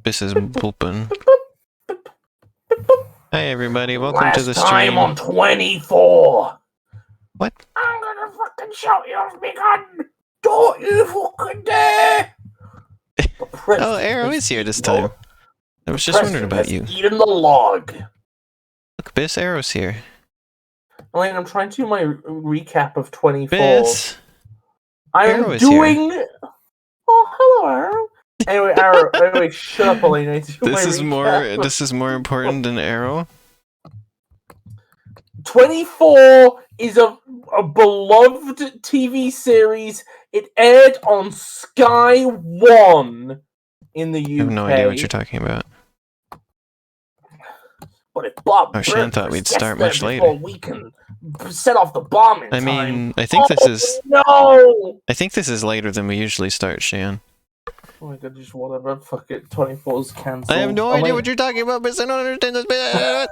This is Bulpin. Hi everybody, welcome Last to the stream. time on 24. What? I'm gonna fucking shout you off my gun. Don't you fucking dare! Oh, Arrow is here this time. I was just wondering about you. Eating the log. Look, Biss, Arrow's here. Elaine, I'm trying to do my recap of 24. Biss! I'm doing... Here. Oh, hello, Arrow. Anyway, Arrow, anyway, shut up, Elaine. This is more important than Arrow. 24 is a beloved TV series. It aired on Sky One in the UK. I have no idea what you're talking about. But if Bob Oh, Shan thought we'd start much later. Before we can set off the bomb in time. I think this is... No! I think this is later than we usually start, Shan. Oh my god, just whatever. Fuck it. 24's cancelled. I have no idea what you're talking about, Biss. I don't understand this.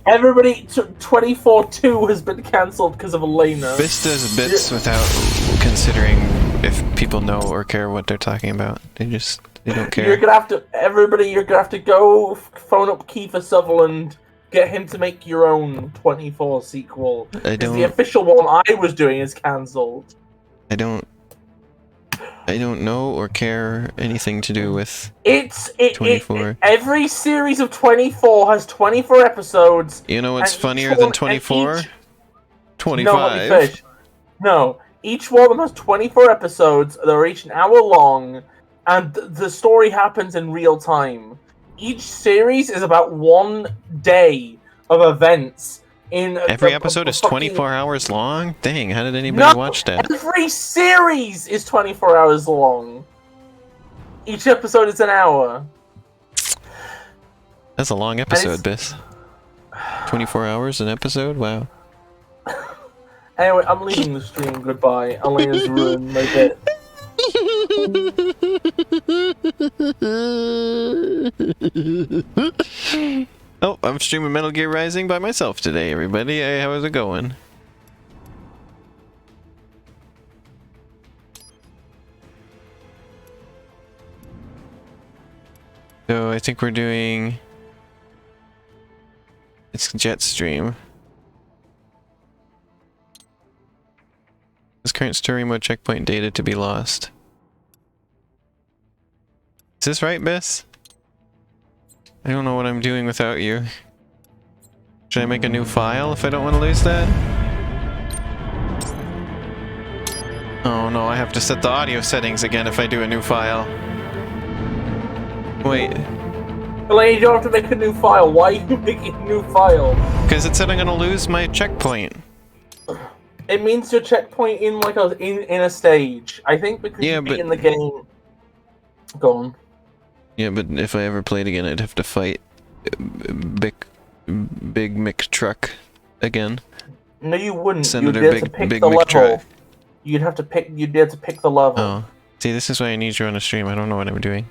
Everybody, 24-2 has been cancelled because of Elena. Biss does bits without considering if people know or care what they're talking about. They don't care. You're gonna have to, everybody, you're gonna have to go phone up Kiefer Sutherland, get him to make your own 24 sequel. Because the official one I was doing is cancelled. I don't know or care anything to do with 24. Every series of 24 has 24 episodes. You know what's funnier than 24? 25. No, each one of them has 24 episodes. They're each an hour long, and the story happens in real time. Each series is about 1 day of events. Every episode is 24 hours long? Dang, how did anybody watch that? Every series is 24 hours long. Each episode is an hour. That's a long episode, Biss. 24 hours an episode? Wow. Anyway, I'm leaving the stream. Goodbye. Elena's ruined my bit. Oh, I'm streaming Metal Gear Rising by myself today, everybody. Hey, how is it going? So, I think we're doing... It's Jetstream. This current story mode checkpoint data to be lost. Is this right, Biss? I don't know what I'm doing without you. Should I make a new file if I don't want to lose that? Oh no, I have to set the audio settings again if I do a new file. Wait. Elaine, you don't have to make a new file. Why are you making a new file? Because it said I'm gonna lose my checkpoint. It means your checkpoint in like in a stage. I think because you're in the game. Go on. Yeah, but if I ever played again, I'd have to fight Big Mick Truck again. No, you wouldn't. Senator You'd be able to pick the level. You'd have to pick. You'd be able to pick the level. Oh, see, this is why I need you on a stream. I don't know what I'm doing.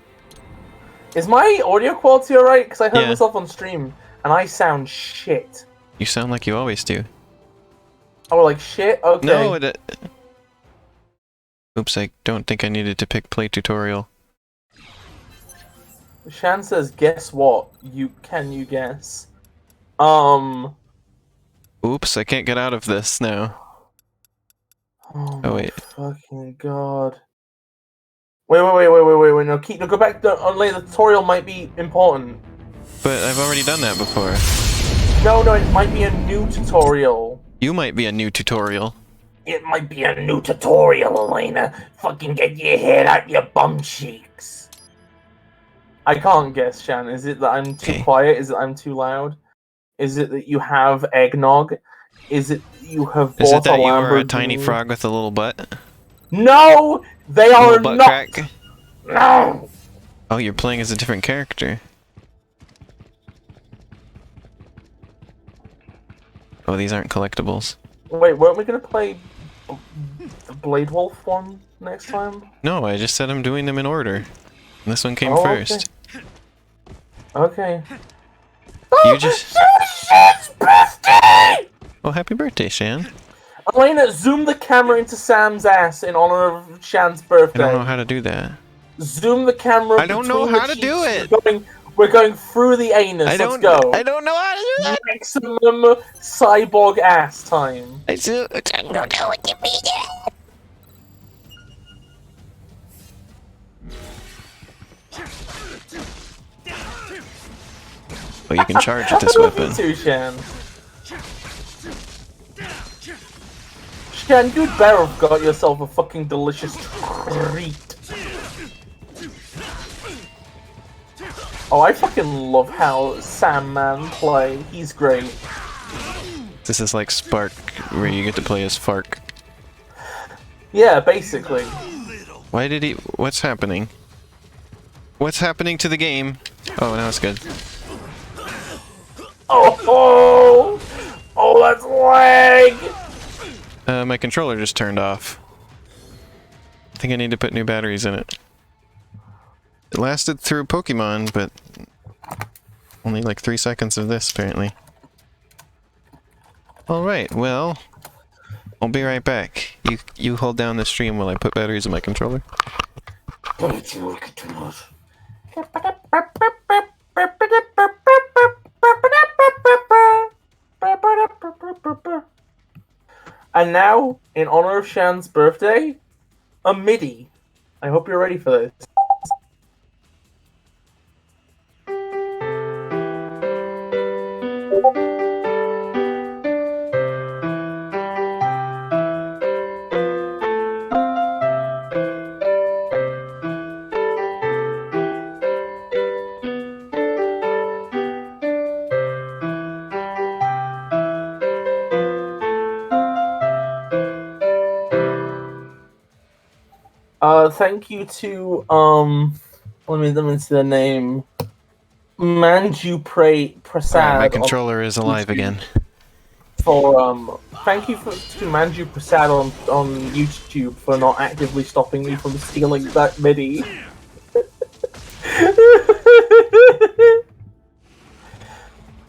Is my audio quality alright? Because I heard myself on stream, and I sound shit. You sound like you always do. Oh, like shit? Okay. No, oops, I don't think I needed to pick play tutorial. Shan says, guess what? Can you guess? Oops, I can't get out of this now. Oh wait. Fucking god. Wait, no, go back to later. The tutorial might be important. But I've already done that before. No, it might be a new tutorial. You might be a new tutorial. It might be a new tutorial, Elena. Fucking get your head out your bum cheeks. I can't guess, Shan. Is it that I'm too quiet? Is it I'm too loud? Is it that you have eggnog? Is it you have bought Is it that you are a Lamborghini? tiny frog with a little butt? No! They are butt not! Crack? No! Oh, you're playing as a different character. Oh, these aren't collectibles. Wait, weren't we gonna play the Blade Wolf one next time? No, I just said I'm doing them in order. This one came first. Okay. You just... Shan's birthday! Oh, happy birthday, Shan. Elena, zoom the camera into Sam's ass in honor of Shan's birthday. I don't know how to do that. Zoom the camera. I don't know between how the to do cheeks. it. We're going through the anus. Let's go. I don't know how to do that. Maximum cyborg ass time. I don't know what to mean. Oh, you can charge with this weapon. Too, Shan. Shan, you'd better have got yourself a fucking delicious treat. Oh, I fucking love how Sam Man play. He's great. This is like Spark, where you get to play as Fark. Yeah, basically. Why did he... What's happening? What's happening to the game? Oh, now it's good. Oh, that's lag! My controller just turned off. I think I need to put new batteries in it. It lasted through Pokemon, but only like 3 seconds of this, apparently. Alright, well, I'll be right back. You hold down the stream while I put batteries in my controller. And now, in honor of Shan's birthday, a MIDI. I hope you're ready for this. Thank you to, let me see the name. Manju Prasad. Alright, my controller is alive again. For, thank you to Manju Prasad on YouTube for not actively stopping me from stealing that MIDI.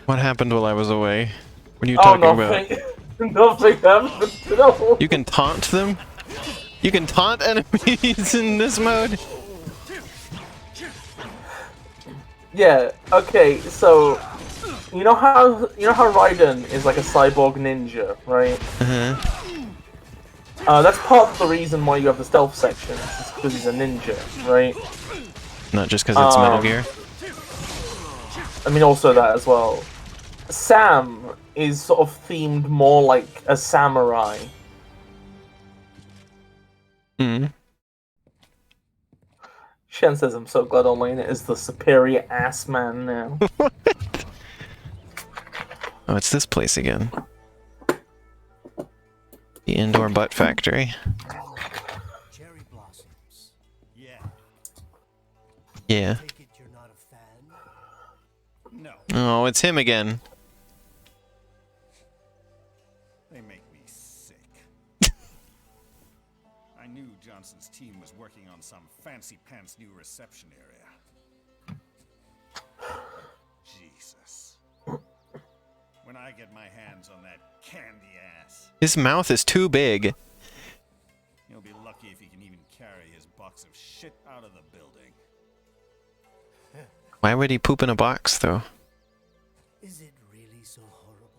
What happened while I was away? What are you talking about? Nothing happened. No. You can taunt them? You can taunt enemies in this mode? Yeah, okay, so you know how Raiden is like a cyborg ninja, right? That's part of the reason why you have the stealth section, is because he's a ninja, right? Not just because it's Metal Gear? I mean, also that as well. Sam is sort of themed more like a samurai. Shen says, I'm so glad Elena is the superior ass man now. What? Oh, it's this place again. The indoor butt factory. Cherry blossoms. Yeah. Yeah. Take it you're not a fan? No. Oh, it's him again. They make me sick. I knew Johnson's team was working on some fancy pants new reception area. Jesus. When I get my hands on that candy ass. His mouth is too big. He'll be lucky if he can even carry his box of shit out of the building. Why would he poop in a box, though? Is it really so horrible?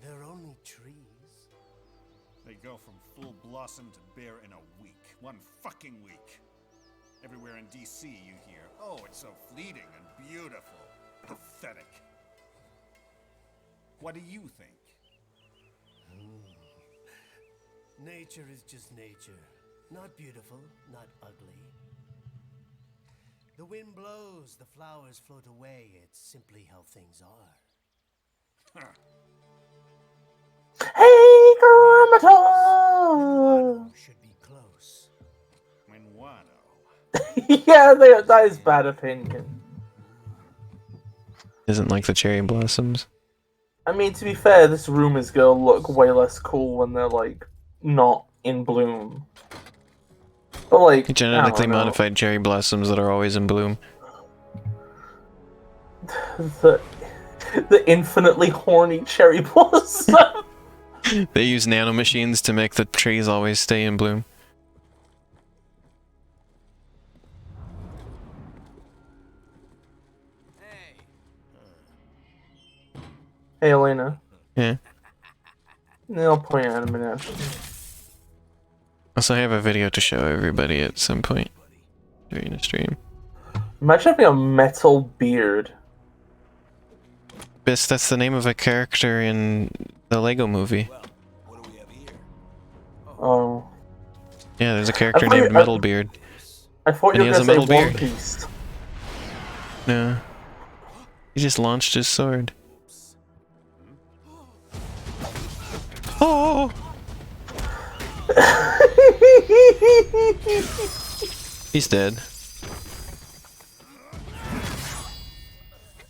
They're only trees. They go from full blossom to bare in a week. 1 fucking week. Everywhere in DC you hear, oh, it's so fleeting and beautiful. Pathetic. What do you think? Nature is just nature. Not beautiful, not ugly. The wind blows, the flowers float away. It's simply how things are. Hey, Gramato! Should be close. When Wano. Yeah, that is bad opinion. Isn't like the cherry blossoms. I mean, to be fair, this room is gonna look way less cool when they're, like, not in bloom. But, like, Genetically modified cherry blossoms that are always in bloom. The infinitely horny cherry blossom. They use nanomachines to make the trees always stay in bloom. Hey, Elena. Yeah. I'll point out in a minute. Also, I have a video to show everybody at some point during the stream. Imagine having a metal beard. Bis, that's the name of a character in the Lego movie. Oh. Yeah, there's a character named Metalbeard. I thought And you he were has going a to say metal One beard. Piece. No. He just launched his sword. Oh! He's dead.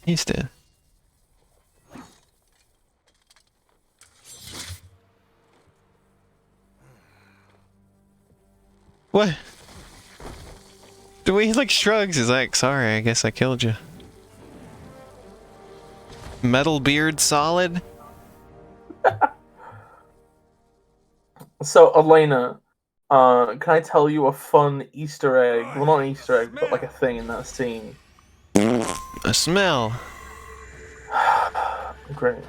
He's dead. What? The way he like shrugs, he's like, sorry, I guess I killed you. Metal beard solid? So, Elena, can I tell you a fun Easter egg? Well, not an Easter egg, but like a thing in that scene. A smell. Great.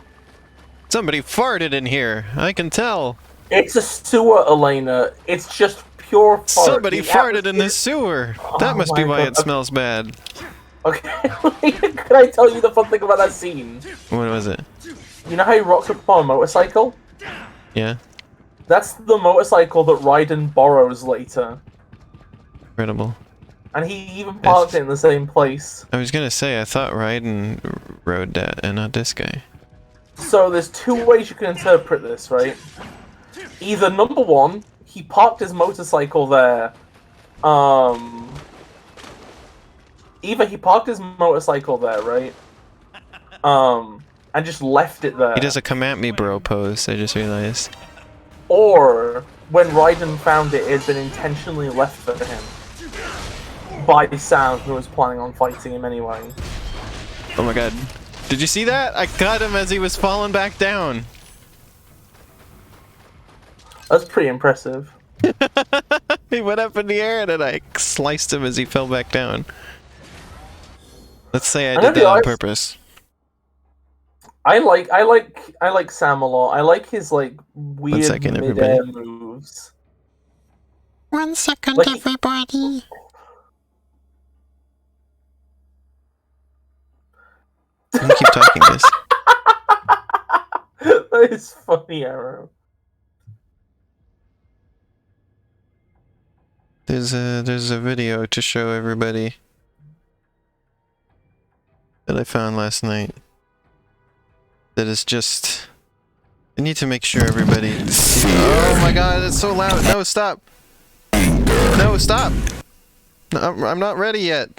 Somebody farted in here. I can tell. It's a sewer, Elena. It's just pure fart. Somebody The farted in atmosphere- the sewer. That Oh must be my why God. it smells bad. Okay, can I tell you the fun thing about that scene? What was it? You know how he rocks up on a motorcycle? Yeah, That's the motorcycle that Raiden borrows later. incredible. And he even parked it in the same place. I was gonna say, I thought Raiden rode that and not this guy. So there's two ways you can interpret this, right? Either number one, he parked his motorcycle there. Either he parked his motorcycle there, right? And just left it there. He does a come at me bro pose, I just realized. Or when Raiden found it, it had been intentionally left for him by Sam, who was planning on fighting him anyway. Oh my god. Did you see that? I got him as he was falling back down. That's pretty impressive. He went up in the air and then I sliced him as he fell back down. Let's say I did that on purpose. I like Sam a lot. I like his like weird second, mid-air everybody. moves. 1 second, Like- everybody. I'm gonna keep talking this. That is funny, Arrow. There's a video to show everybody that I found last night. That is just. I need to make sure everybody. Oh my god, it's so loud! No, stop! No, stop! No, I'm not ready yet.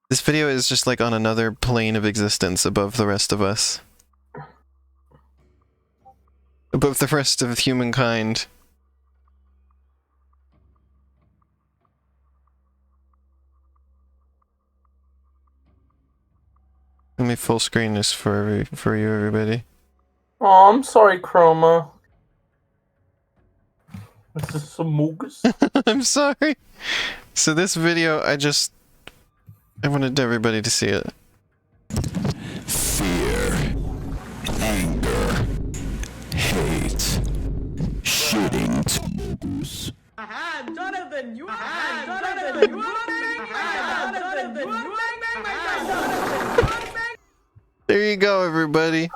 This video is just like on another plane of existence above the rest of us. Above the rest of humankind. Let me full screen this for you, everybody. Oh, I'm sorry, Chroma. This is some moogus. I'm sorry. So this video, I wanted everybody to see it. Fear, anger, hate, shitting toes. Jonathan, you Jonathan, There you go, everybody.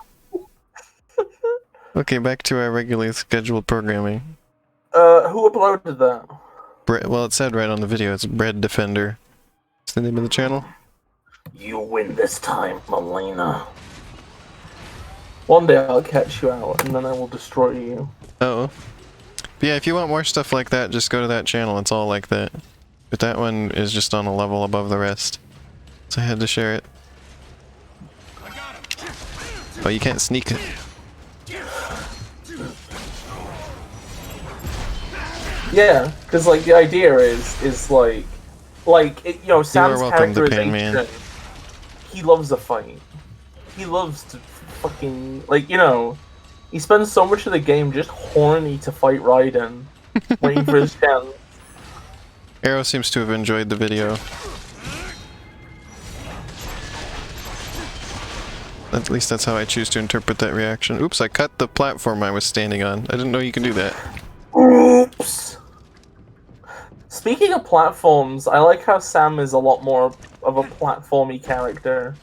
Okay, back to our regularly scheduled programming. Who uploaded that? Well, it said right on the video, it's Bread Defender. What's the name of the channel? You win this time, Melina. One day I'll catch you out, and then I will destroy you. Oh. But yeah, if you want more stuff like that, just go to that channel. It's all like that. But that one is just on a level above the rest. So I had to share it. Oh, you can't sneak it. Yeah, because like the idea is like it, you know, Sam's welcome to Pain characterization. Man. He loves a fight. He loves to fucking like, you know, he spends so much of the game just horny to fight Raiden, waiting for his chance. Arrow seems to have enjoyed the video. At least that's how I choose to interpret that reaction. Oops, I cut the platform I was standing on. I didn't know you can do that. Oops. Speaking of platforms, I like how Sam is a lot more of a platformy character.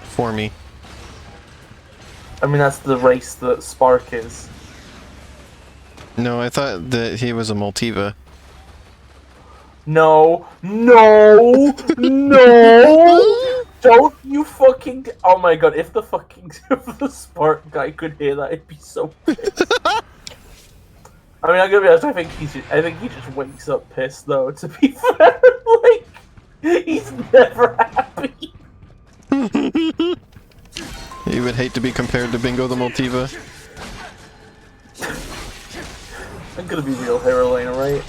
For me. I mean, that's the race that Spark is. No, I thought that he was a Multiva. No, no, no! Don't you fucking... Oh my god, if the fucking if the Spark guy could hear that, I'd be so pissed. I mean, I'm gonna be honest, I think he just wakes up pissed, though, to be fair. Like, he's never happy. You would hate to be compared to Bingo the Multiva. I'm gonna be real here, Elena, right?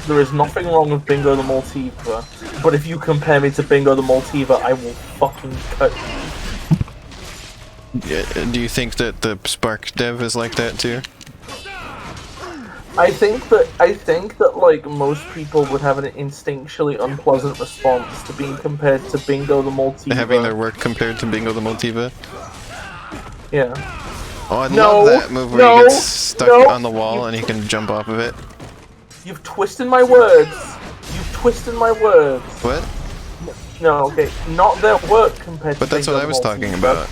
There is nothing wrong with Bingo the Multiva, but if you compare me to Bingo the Multiva, I will fucking cut you. Yeah, do you think that the Spark dev is like that too? I think that like most people would have an instinctually unpleasant response to being compared to Bingo the Multiva. Having their work compared to Bingo the Multiva? Yeah. Oh, I love that move where he gets stuck on the wall and he can jump off of it. You've twisted my words. You've twisted my words. What? No, okay, not their work compared to But that's Bingo what I was the talking Multiva. about.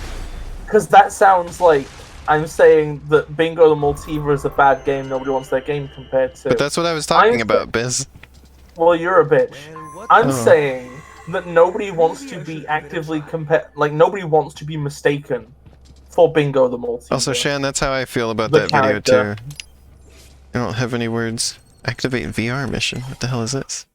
Because that sounds like I'm saying that Bingo the Multiva is a bad game nobody wants their game compared to. But that's what I was talking about, Biz. Well, you're a bitch. I'm saying that nobody wants to be actively nobody wants to be mistaken for Bingo the Multiva. Also, Shan, that's how I feel about The that video character. too. I don't have any words. Activate VR mission. What the hell is this?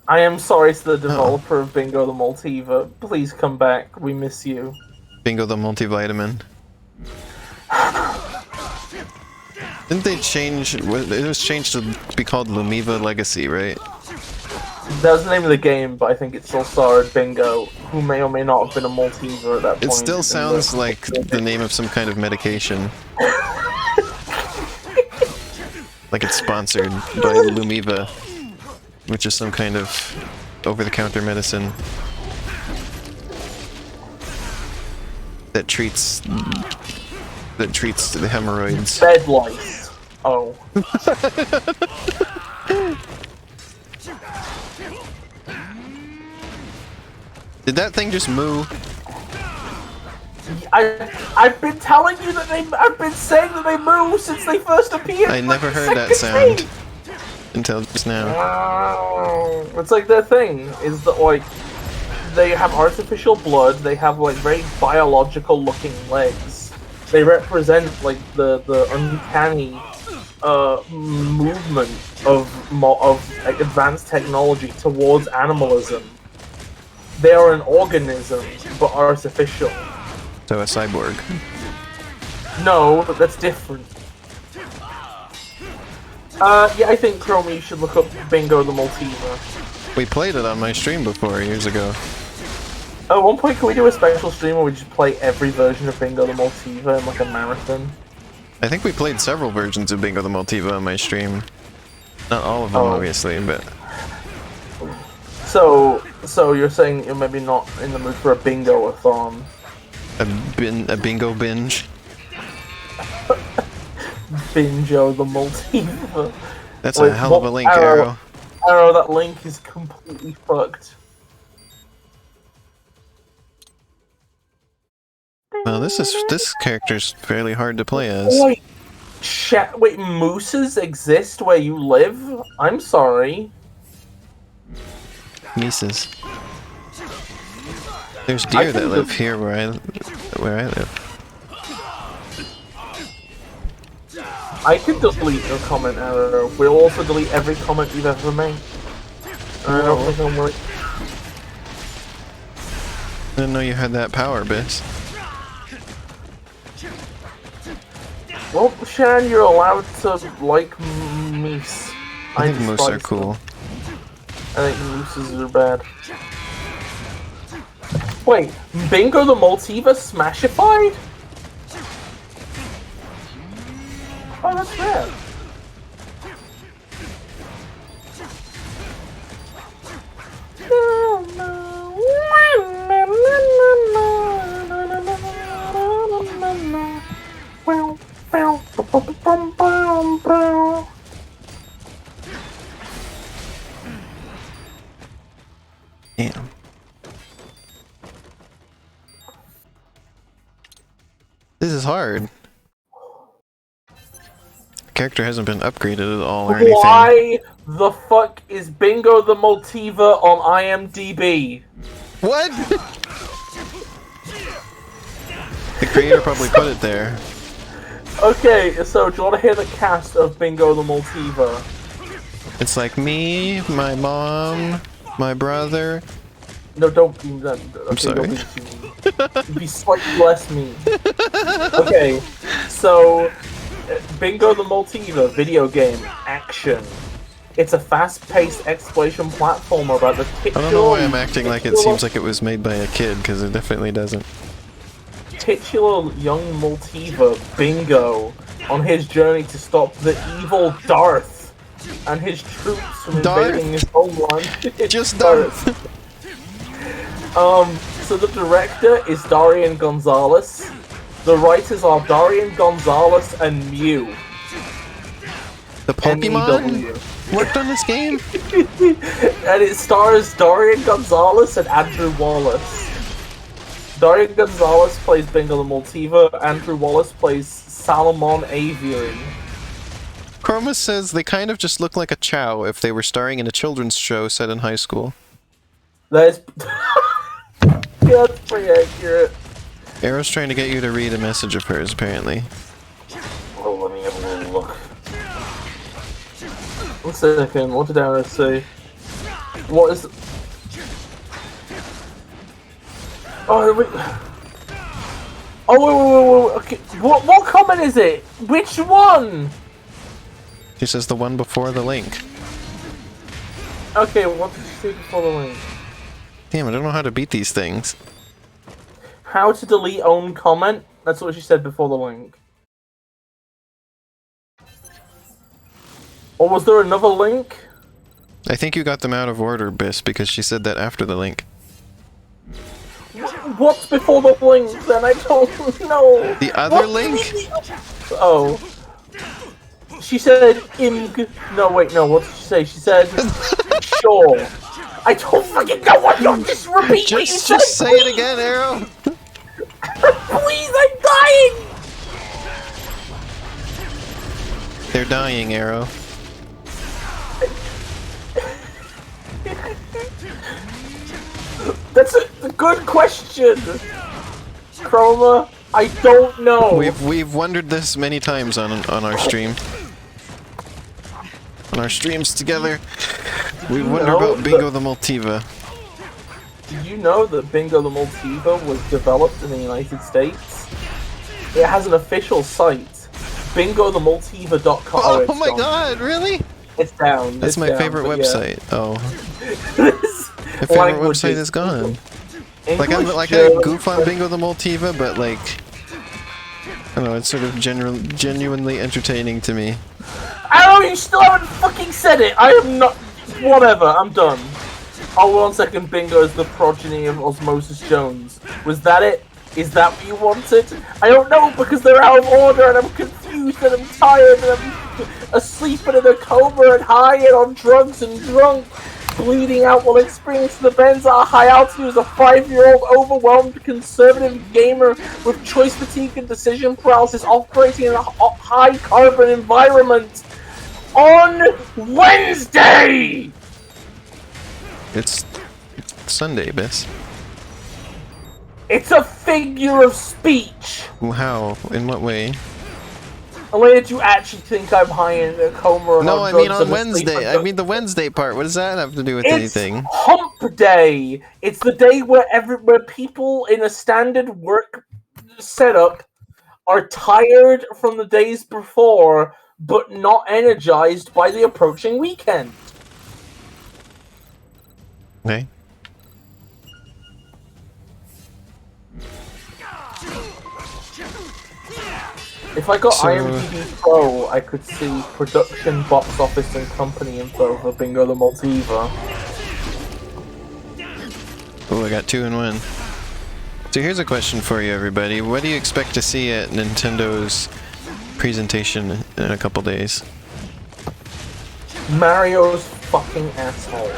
I am sorry to the developer of Bingo the Multiva. Please come back. We miss you. Bingo the multivitamin. Didn't they change? It was changed to be called Lumiva Legacy, right? That was the name of the game, but I think it still starred Bingo, who may or may not have been a Multiva at that point. It still sounds like the name of some kind of medication. Like it's sponsored by Lumiva, which is some kind of over-the-counter medicine that treats the hemorrhoids. Bed lice. Oh. Did that thing just moo? I've been telling you that I've been saying that they move since they first appeared. I never heard that sound until just now. It's like their thing is that like they have artificial blood. They have like very biological looking legs. They represent like the uncanny movement of advanced technology towards animalism. They are an organism, but artificial. So a cyborg. No, that's different. Yeah, I think, Chromie, you should look up Bingo the Multiva. We played it on my stream before, years ago. At one point, can we do a special stream where we just play every version of Bingo the Multiva in like a marathon? I think we played several versions of Bingo the Multiva on my stream. Not all of them, obviously, but... So you're saying you're maybe not in the mood for a bingo-a-thon? A bingo binge? Bingo the Multiva. That's a hell of a link, Arrow. Arrow, that link is completely fucked. Well, this character's fairly hard to play as. Wait, mooses exist where you live? I'm sorry. Mises. There's deer that live here where I live. I could delete your comment, Arrow. We'll also delete every comment you've ever made. I don't think I'm right. I didn't know you had that power, Biss. Well, Shan, you're allowed to like meese. I think moose are cool. I think mooses are bad. Wait, Bingo the Multiva Smashified? Oh, that's rare. Damn. This is hard. Character hasn't been upgraded at all or anything. Why the fuck is Bingo the Multiva on IMDb? What? The creator probably put it there. Okay, so do you want to hear the cast of Bingo the Multiva? It's like me, my mom, my brother. No, don't be that. Okay, I'm sorry. Don't be too mean. Be slightly less mean. Okay, so Bingo the Multiva video game action. It's a fast-paced exploration platformer about the titular... I don't know why I'm acting like it seems like it was made by a kid, because it definitely doesn't. Titular young Multiva, Bingo, on his journey to stop the evil Darth and his troops from invading his homeland. Just Darth! So the director is Darian Gonzalez. The writers are Darian Gonzalez and Mew. The Pokemon MEW. worked on this game? And it stars Darian Gonzalez and Andrew Wallace. Darian Gonzalez plays Bingo the Multiva, Andrew Wallace plays Salomon Aviary. Chroma says they kind of just look like a Chow if they were starring in a children's show set in high school. That's... yeah, that's pretty accurate. Arrow's trying to get you to read a message of hers, apparently. Oh, let me have a little look. 1 second, what did Arrow say? What is... Oh, wait. Oh, wait, okay. What comment is it? Which one? She says the one before the link. Okay, what did you say before the link? Damn, I don't know how to beat these things. How to delete own comment? That's what she said before the link. Or was there another link? I think you got them out of order, Bis, because she said that after the link. What's before the link then? I don't know. The other link? Oh. She said img. No, wait, no, what did she say? She said sure. I don't fucking know what you just repeat what you said. Just say it again, Arrow. Please, I'm dying. They're dying, Arrow. That's a good question. Chroma, I don't know. We've wondered this many times on our stream. On our streams together, we wonder about Bingo the Multiva. Did you know that Bingo the Multiva was developed in the United States? It has an official site. BingoTheMultiva.com. Oh my god, really? It's down. That's my favorite website. Yeah. Oh. My favorite website is gone. Like I goof on Bingo the Multiva, but like, I don't know, it's sort of genuinely entertaining to me. Arrow, you still haven't fucking said it! I am not... Whatever, I'm done. Oh, 1 second, Bingo is the progeny of Osmosis Jones. Was that it? Is that what you wanted? I don't know, because they're out of order, and I'm confused, and I'm tired, and I'm asleep, and in a coma, and high, and on drugs, and drunk. Bleeding out while experiencing the bends at a high altitude as a 5-year-old overwhelmed conservative gamer with choice fatigue and decision paralysis operating in a high carbon environment on Wednesday! It's Sunday, Bis. It's a figure of speech! How? In what way? Why did you actually think I'm high in a coma or no, I mean on Wednesday. I mean the Wednesday part. What does that have to do with anything? It's Hump Day. It's the day where people in a standard work setup are tired from the days before, but not energized by the approaching weekend. Okay. If I got IMDb Pro, I could see production, box office, and company info for Bingo the Multiva. Oh, I got 2 in 1. So here's a question for you, everybody. What do you expect to see at Nintendo's presentation in a couple days. Mario's fucking asshole.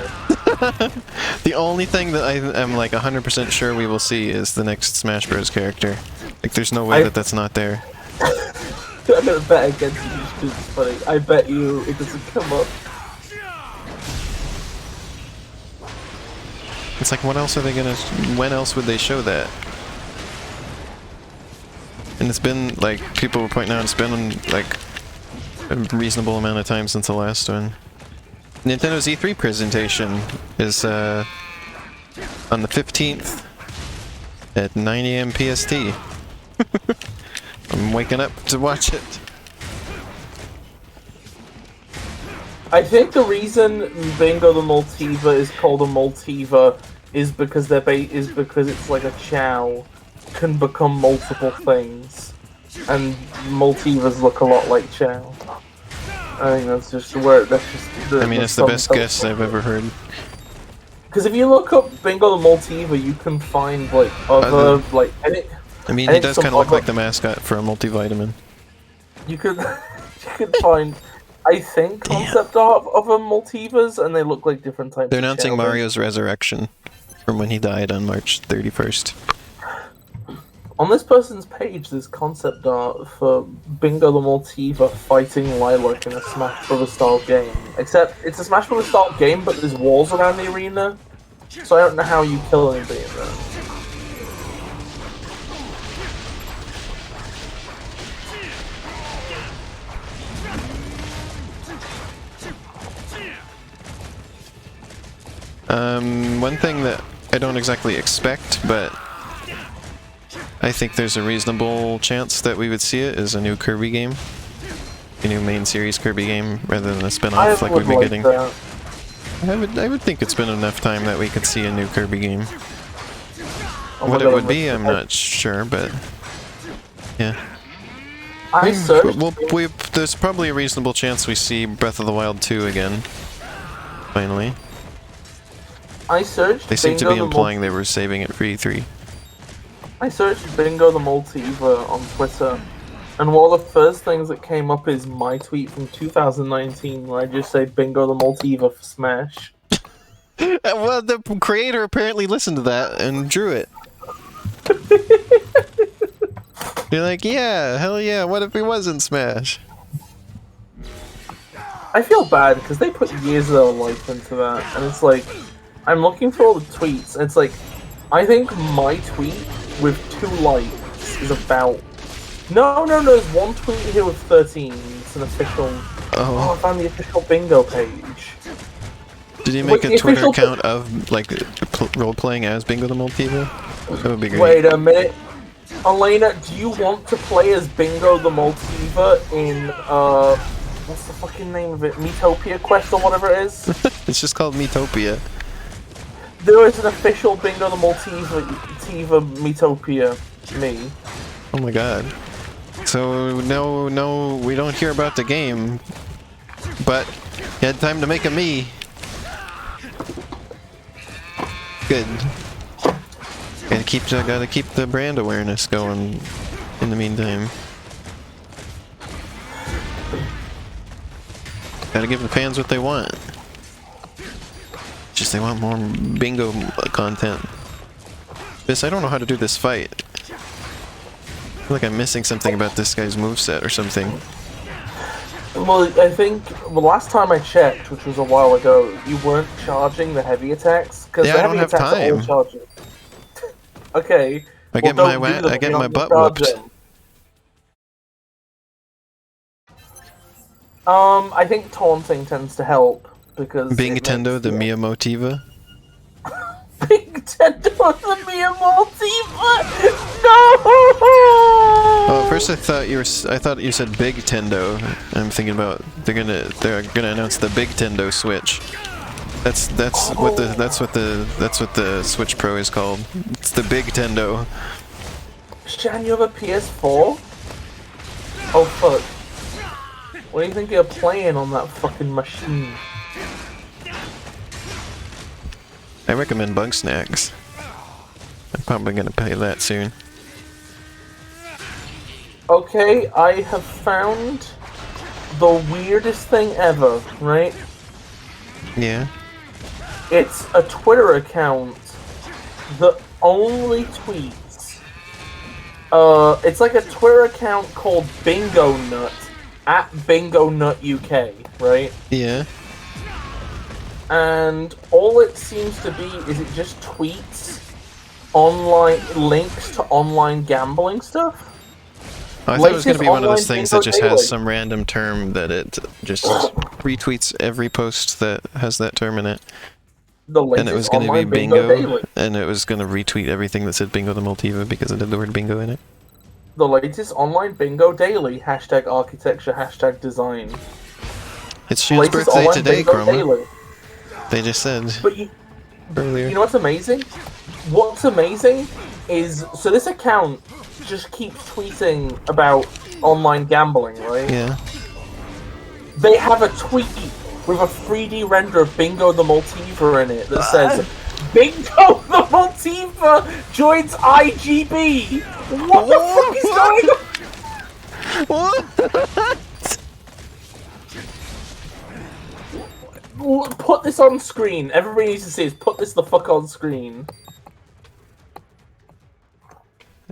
The only thing that I am like 100% sure we will see is the next Smash Bros. Character. Like, there's no way that that's not there. I'm gonna bet against you because it's funny. I bet you it doesn't come up. It's like, what else are they gonna... When else would they show that? And it's been, like, people were pointing out, it's been, like, a reasonable amount of time since the last one. Nintendo's E3 presentation is, on the 15th at 9 AM PST. I'm waking up to watch it. I think the reason Bingo the Multiva is called a Multiva is because because it's like a Chow can become multiple things, and Multivas look a lot like Chow. I think that's just where I mean, it's the best guess I've ever heard. Because if you look up Bingo the Multiva, you can find like other like. I mean, he does kind of look like the mascot for a multivitamin. You could find, I think, concept art of a Multivas, and they look like different types. They're of announcing Chow. Mario's resurrection from when he died on March 31st. On this person's page, there's concept art for Bingo the Multiva fighting Lilac in a Smash Bros. Style game. Except it's a Smash Bros. Style game, but there's walls around the arena, so I don't know how you kill anybody in there. One thing that I don't exactly expect, but I think there's a reasonable chance that we would see it is a new Kirby game. A new main series Kirby game, rather than a spin-off like we've been getting. That. I would think it's been enough time that we could see a new Kirby game. Oh What my it God, would be, I'm not sure, but yeah. I searched. There's probably a reasonable chance we see Breath of the Wild 2 again. Finally. I searched. They seem to Bingo be the implying they were saving it for E3. I searched Bingo the Multiva on Twitter, and one of the first things that came up is my tweet from 2019, where I just say Bingo the Multiva for Smash. Well, the creator apparently listened to that and drew it. You're like, yeah, hell yeah, what if he was in Smash? I feel bad because they put years of their life into that, and it's like, I'm looking for all the tweets, and it's like, I think my tweet with 2 likes is about... No, there's one tweet here with 13. It's an official... Oh, I found the official bingo page. Did you make a Twitter account of, like, role-playing as Bingo the Multiva? That would be great. Wait a minute. Elena, do you want to play as Bingo the Multiva in, what's the fucking name of it? Metopia Quest or whatever it is? It's just called Metopia. There is an official Bingo the Multiva Metopia me. Oh my god. So, no, we don't hear about the game, but you had time to make a me. Good. Gotta keep the brand awareness going in the meantime. Gotta give the fans what they want. Just they want more bingo content. I don't know how to do this fight. I feel like I'm missing something about this guy's moveset or something. Well, I think the last time I checked, which was a while ago, you weren't charging the heavy attacks because the heavy attacks are all charging. Okay. I get my butt whooped. I think taunting tends to help because Bing Nintendo, the Mia Motiva. Big Nintendo, the Mia Multiva. No. Oh, at first I thought you said Big Tendo. I'm thinking about they're gonna announce the Big Tendo Switch. That's what the Switch Pro is called. It's the Big Tendo. Shan, you have a PS4? Oh fuck. What do you think you're playing on that fucking machine? I recommend Bug Snacks. I'm probably gonna pay that soon. Okay, I have found the weirdest thing ever, right? Yeah. It's a Twitter account that only tweets. It's like a Twitter account called Bingo Nut at Bingo Nut UK, right? Yeah. And all it seems to be is it just tweets online links to online gambling stuff. I thought it was going to be one of those Latest things online that just bingo has daily. some random term that it just retweets every post that has that term in it. The And latest it was going to be online bingo bingo, daily. and it was going to retweet everything that said bingo the Multiva because it had the word bingo in it. The latest online bingo daily. Hashtag architecture. Hashtag design. It's Shield's Latest birthday online today, bingo Chroma. daily. They just said But you earlier. know what's amazing? What's amazing is so this account just keeps tweeting about online gambling, right? Yeah. They have a tweet with a 3D render of Bingo the Multiva in it that says, Bingo the Multiva joins IGB! What the fuck is going on? Put this on screen. Everybody needs to see this. Put this the fuck on screen.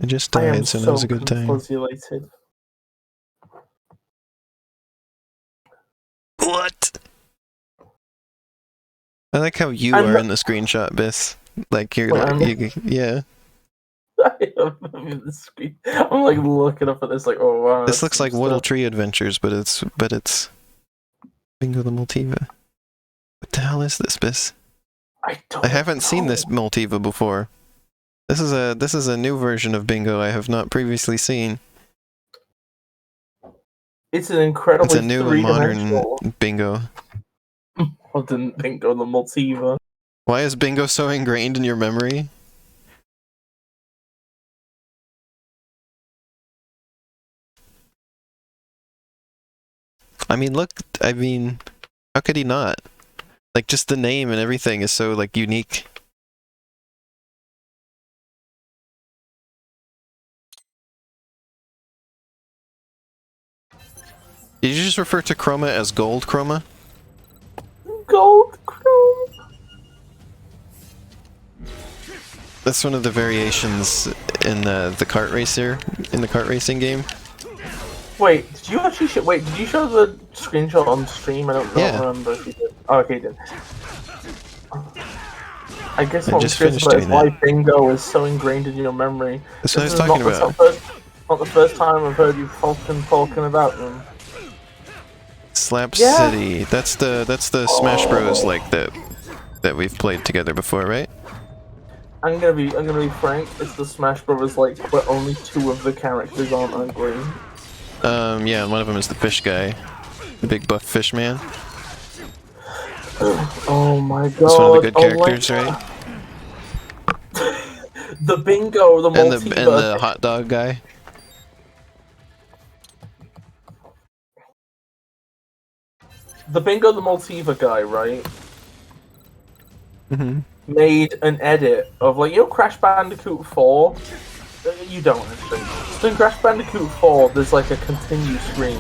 I just I am died, so that was a good time. confusulated. What? I like how you I'm are not- in the screenshot, Biss. Like you're Wait, like, yeah. I'm in the screen. I'm like looking up at this, like, oh wow. This that's looks like some Waddle stuff. Tree Adventures, but it's Bingo the Multiva. What the hell is this, Biss? I don't. I haven't seen this Multiva before. This is a new version of Bingo I have not previously seen. It's an incredibly It's a new and modern three-dimensional. Bingo. Modern Bingo the Multiva. Why is Bingo so ingrained in your memory? I mean, how could he not? Like, just the name and everything is so, like, unique. Did you just refer to Chroma as Gold Chroma? Gold Chrome. That's one of the variations in the kart racer, in the kart racing game. Wait, did you actually wait, did you show the screenshot on stream? I don't Yeah. remember if you did. Oh, okay, you did. I guess I what I'm just curious finished about is doing why Bingo is so ingrained in your memory. That's what I was This is talking not about. not the first time I've heard you talking about them. Slap Yeah. City. That's the Smash Bros. Like that we've played together before, right? I'm gonna be frank. It's the Smash Brothers like where only two of the characters aren't green. Yeah, one of them is the fish guy, the big buff fish man. Oh my god! That's one of the good oh my characters, right? The Bingo, the And Multiva. the hot dog guy. The Bingo the Multiva guy, right? Mm-hmm. Made an edit of like Crash Bandicoot 4. You don't actually. So in Crash Bandicoot 4, there's like a continue screen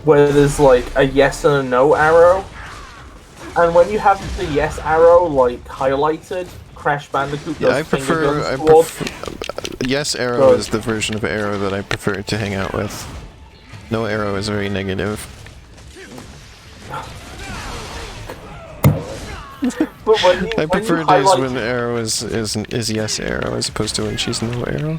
where there's like a yes and a no arrow, and when you have the yes arrow like highlighted, Crash Bandicoot does Yeah, I finger prefer. guns towards. Yes, arrow Good. is the version of arrow that I prefer to hang out with. No arrow is very negative. But when you, I when prefer you days highlight, when arrow is yes arrow as opposed to when she's no arrow.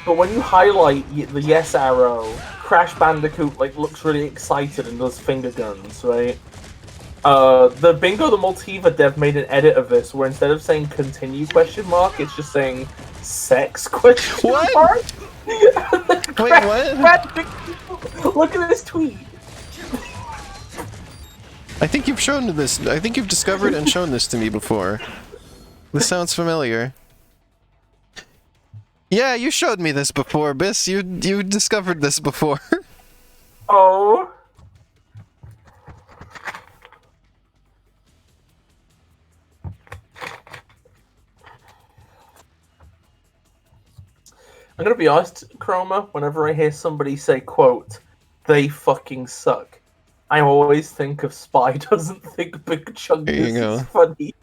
but when you highlight the yes arrow, Crash Bandicoot like looks really excited and does finger guns, right? The Bingo the Multiva dev made an edit of this where instead of saying continue question mark, it's just saying sex question What? mark. Wait, what? Bandicoot, look at this tweet. I think you've shown this. I think you've discovered and shown this to me before. This sounds familiar. Yeah, you showed me this before, Biss. You discovered this before. Oh. I'm gonna be honest, Chroma, whenever I hear somebody say, quote, "they fucking suck," I always think of Spy doesn't think Big Chungus There you go. is funny.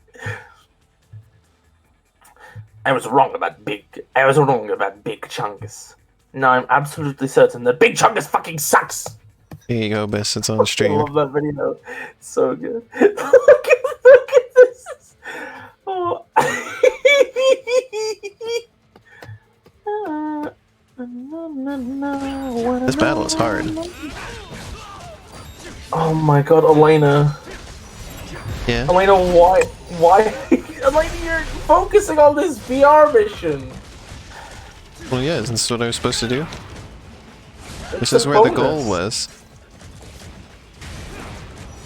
I was wrong about Big Chungus. Now I'm absolutely certain that Big Chungus fucking sucks! There you go, Biss. It's on I stream. love that video. It's so good. look at this! Oh. This battle is hard. Oh my god, Elena. Yeah. Elena, why? Elena, you're focusing on this VR mission. Well, yeah, isn't this what I was supposed to do? It's This is a where the bonus. goal was.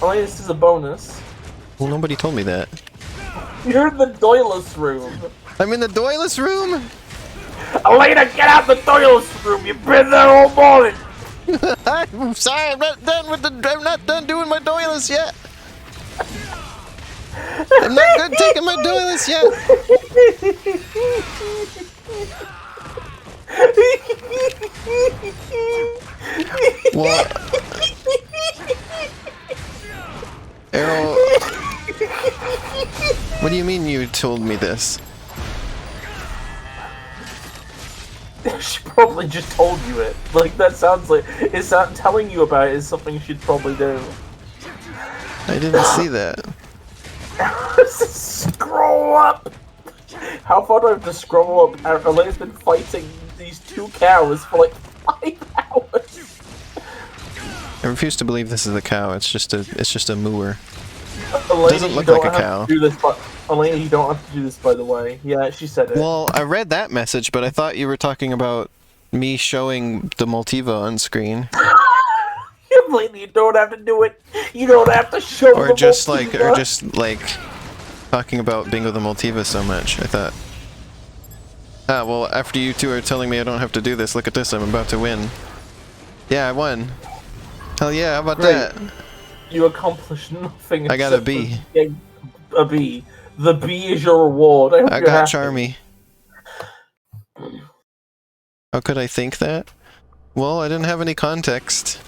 Elena, this is a bonus. Well, nobody told me that. You're in the doyless room. I'm in the doyless room? Elena, get out the doyless room. You've been there all morning. I'm sorry, I'm not done doing my doyless yet. I'm not good taking my doyless yet. What? Arrow. What do you mean you told me this? She probably just told you it. Like, that sounds like... It's not telling you about it is something she'd probably do. I didn't see that. Scroll up! How far do I have to scroll up? Elena's been fighting these two cows for like 5 hours. I refuse to believe this is a cow. It's just a mooer. Elena, Doesn't look you don't like a have cow. to do this, Elena, you don't have to do this, by the way. Yeah, she said it. Well, I read that message, but I thought you were talking about me showing the Multiva on screen. Elena, you don't have to do it. You don't have to show Or the just Multiva. like talking about Bingo the Multiva so much. I thought. Ah, well, after you two are telling me I don't have to do this, look at this, I'm about to win. Yeah, I won. Hell yeah, how about Great. that? You accomplished nothing. I got a except B. for getting a B. The B is your reward. I hope I you're got happy. Charmy. How could I think that? Well, I didn't have any context.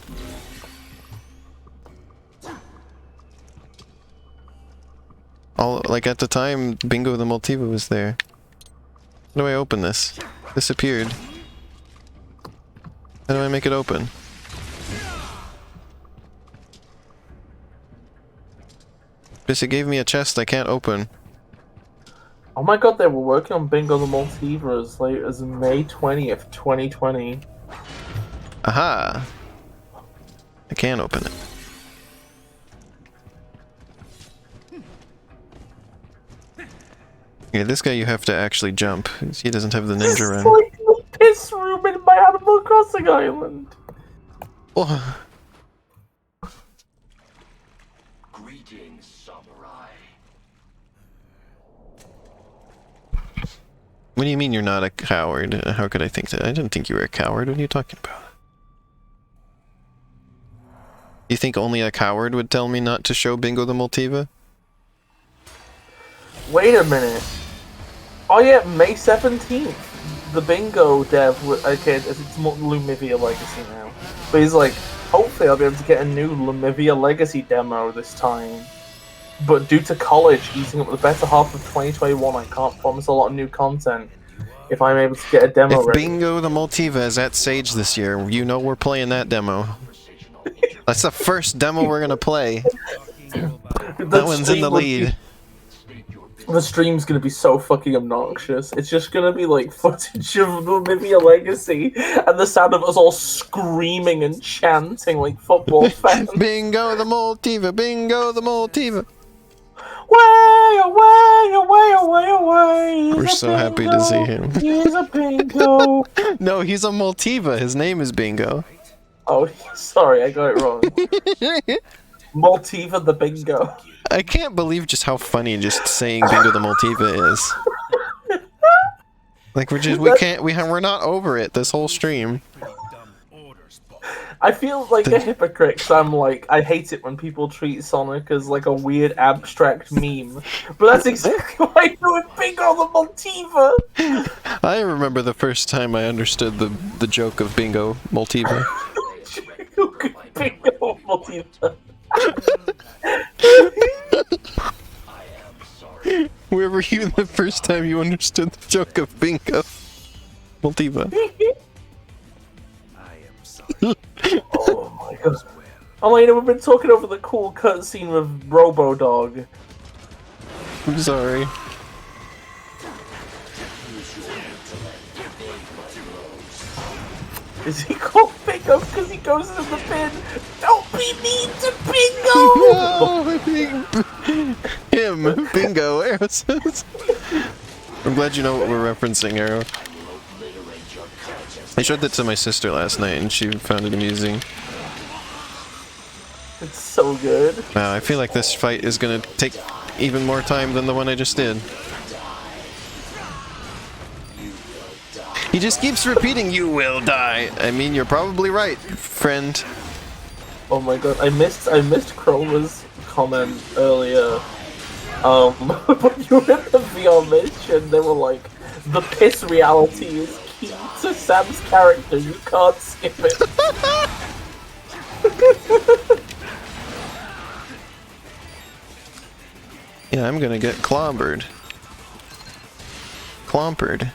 Like at the time, Bingo the Multiva was there. How do I open this? Disappeared. How do I make it open? It gave me a chest I can't open. Oh my god, they were working on Bingo the Multiva as late as May 20th, 2020. Aha! I can open it. Yeah, this guy you have to actually jump. He doesn't have the ninja It's run. like the piss room in my Animal Crossing island. Oh. Greetings, samurai. What do you mean you're not a coward? How could I think that? I didn't think you were a coward. What are you talking about? You think only a coward would tell me not to show Bingo the Multiva? Wait a minute. Oh yeah, May 17th. The Bingo dev, okay, it's Lumivia Legacy now. But he's like, hopefully I'll be able to get a new Lumivia Legacy demo this time. But due to college eating up the better half of 2021, I can't promise a lot of new content if I'm able to get a demo If ready. Bingo the Multiva is at Sage this year, you know we're playing that demo. That's the first demo we're gonna play. That one's in the lead. The stream's gonna be so fucking obnoxious. It's just gonna be like footage of Lumivia Legacy and the sound of us all screaming and chanting like football fans. Bingo the Multiva! Bingo the Multiva! Way away, away, away, away! We're so happy to see him. He's a bingo! No, he's a Multiva. His name is Bingo. Oh, sorry, I got it wrong. Multiva the bingo. I can't believe just how funny just saying Bingo the Multiva is. Like we're not over it this whole stream. Dumb orders, boss. I feel like a hypocrite because I'm like, I hate it when people treat Sonic as like a weird abstract meme. But that's exactly what I do with Bingo the Multiva! I remember the first time I understood the joke of Bingo Multiva. Bingo Multiva. I am sorry. Where were you the first time you understood the joke of Bingo Multiva? I am sorry. Oh my god. Elena, we've been talking over the cool cutscene with Robo-Dog. I'm sorry. Is he called Bingo because he goes in the bin? Don't be mean to Bingo! No, him, Bingo, Arrow says. I'm glad you know what we're referencing, Arrow. I showed that to my sister last night and she found it amusing. It's so good. Wow, I feel like this fight is gonna take even more time than the one I just did. He just keeps repeating, "You will die." I mean, you're probably right, friend. Oh my god, I missed Chroma's comment earlier. When you were in the VR mission, they were like, the piss reality is key to Sam's character, you can't skip it. Yeah, I'm gonna get clobbered. Clompered.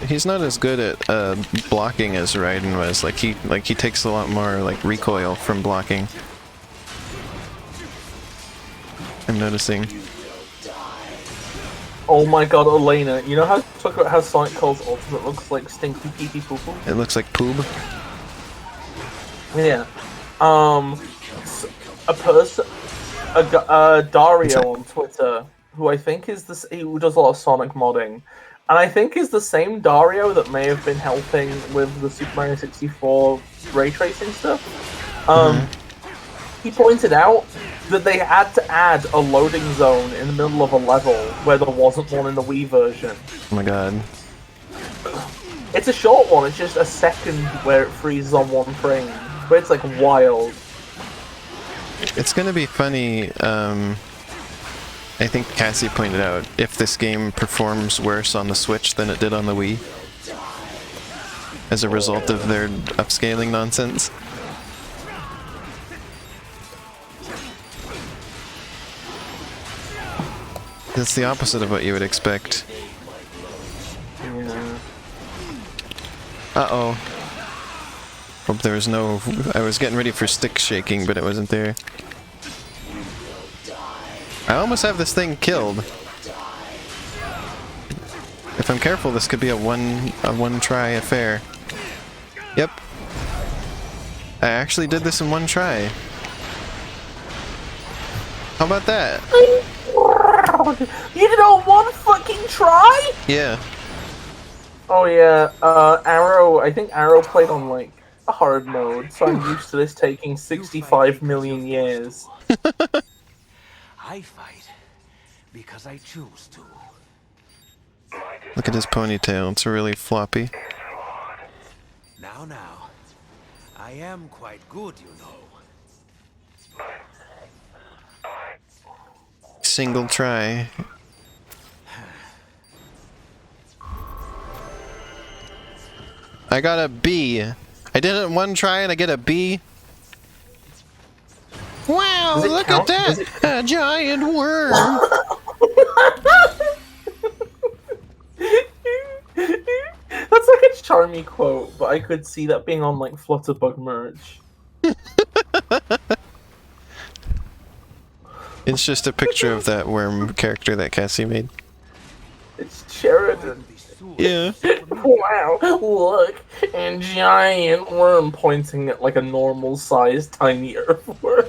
He's not as good at blocking as Raiden was. Like he takes a lot more like recoil from blocking. I'm noticing. Oh my god, Elena, you know how to talk about how Sonic Cole's ultimate looks like stinky pee pee poo poo? It looks like poob. Yeah. A person, Dario on Twitter, who I think is this, who does a lot of Sonic modding, and I think is the same Dario that may have been helping with the Super Mario 64 ray tracing stuff. He pointed out that they had to add a loading zone in the middle of a level where there wasn't one in the Wii version. Oh my god. It's a short one, it's just a second where it freezes on one frame, but it's like wild. It's gonna be funny, I think Cassie pointed out, if this game performs worse on the Switch than it did on the Wii. As a result of their upscaling nonsense. It's the opposite of what you would expect. Yeah. Uh-oh. Hope there was no... I was getting ready for stick shaking, but it wasn't there. I almost have this thing killed. If I'm careful, this could be a one-try affair. Yep. I actually did this in one try. How about that? You did all one fucking try? Yeah. Oh yeah, Arrow, I think Arrow played on like a hard mode, so I'm used to this taking 65 million years. I fight because I choose to. Look at his ponytail, it's really floppy. Now, I am quite good, you know. Single try. I got a B. I did it in one try and I get a B. Wow, Does it look count? at that! A giant worm! That's like a charmy quote, but I could see that being on like FlutterBug merch. It's just a picture of that worm character that Cassie made. It's Sheridan. Yeah. Wow, look, and giant worm pointing at like a normal-sized tiny earthworm.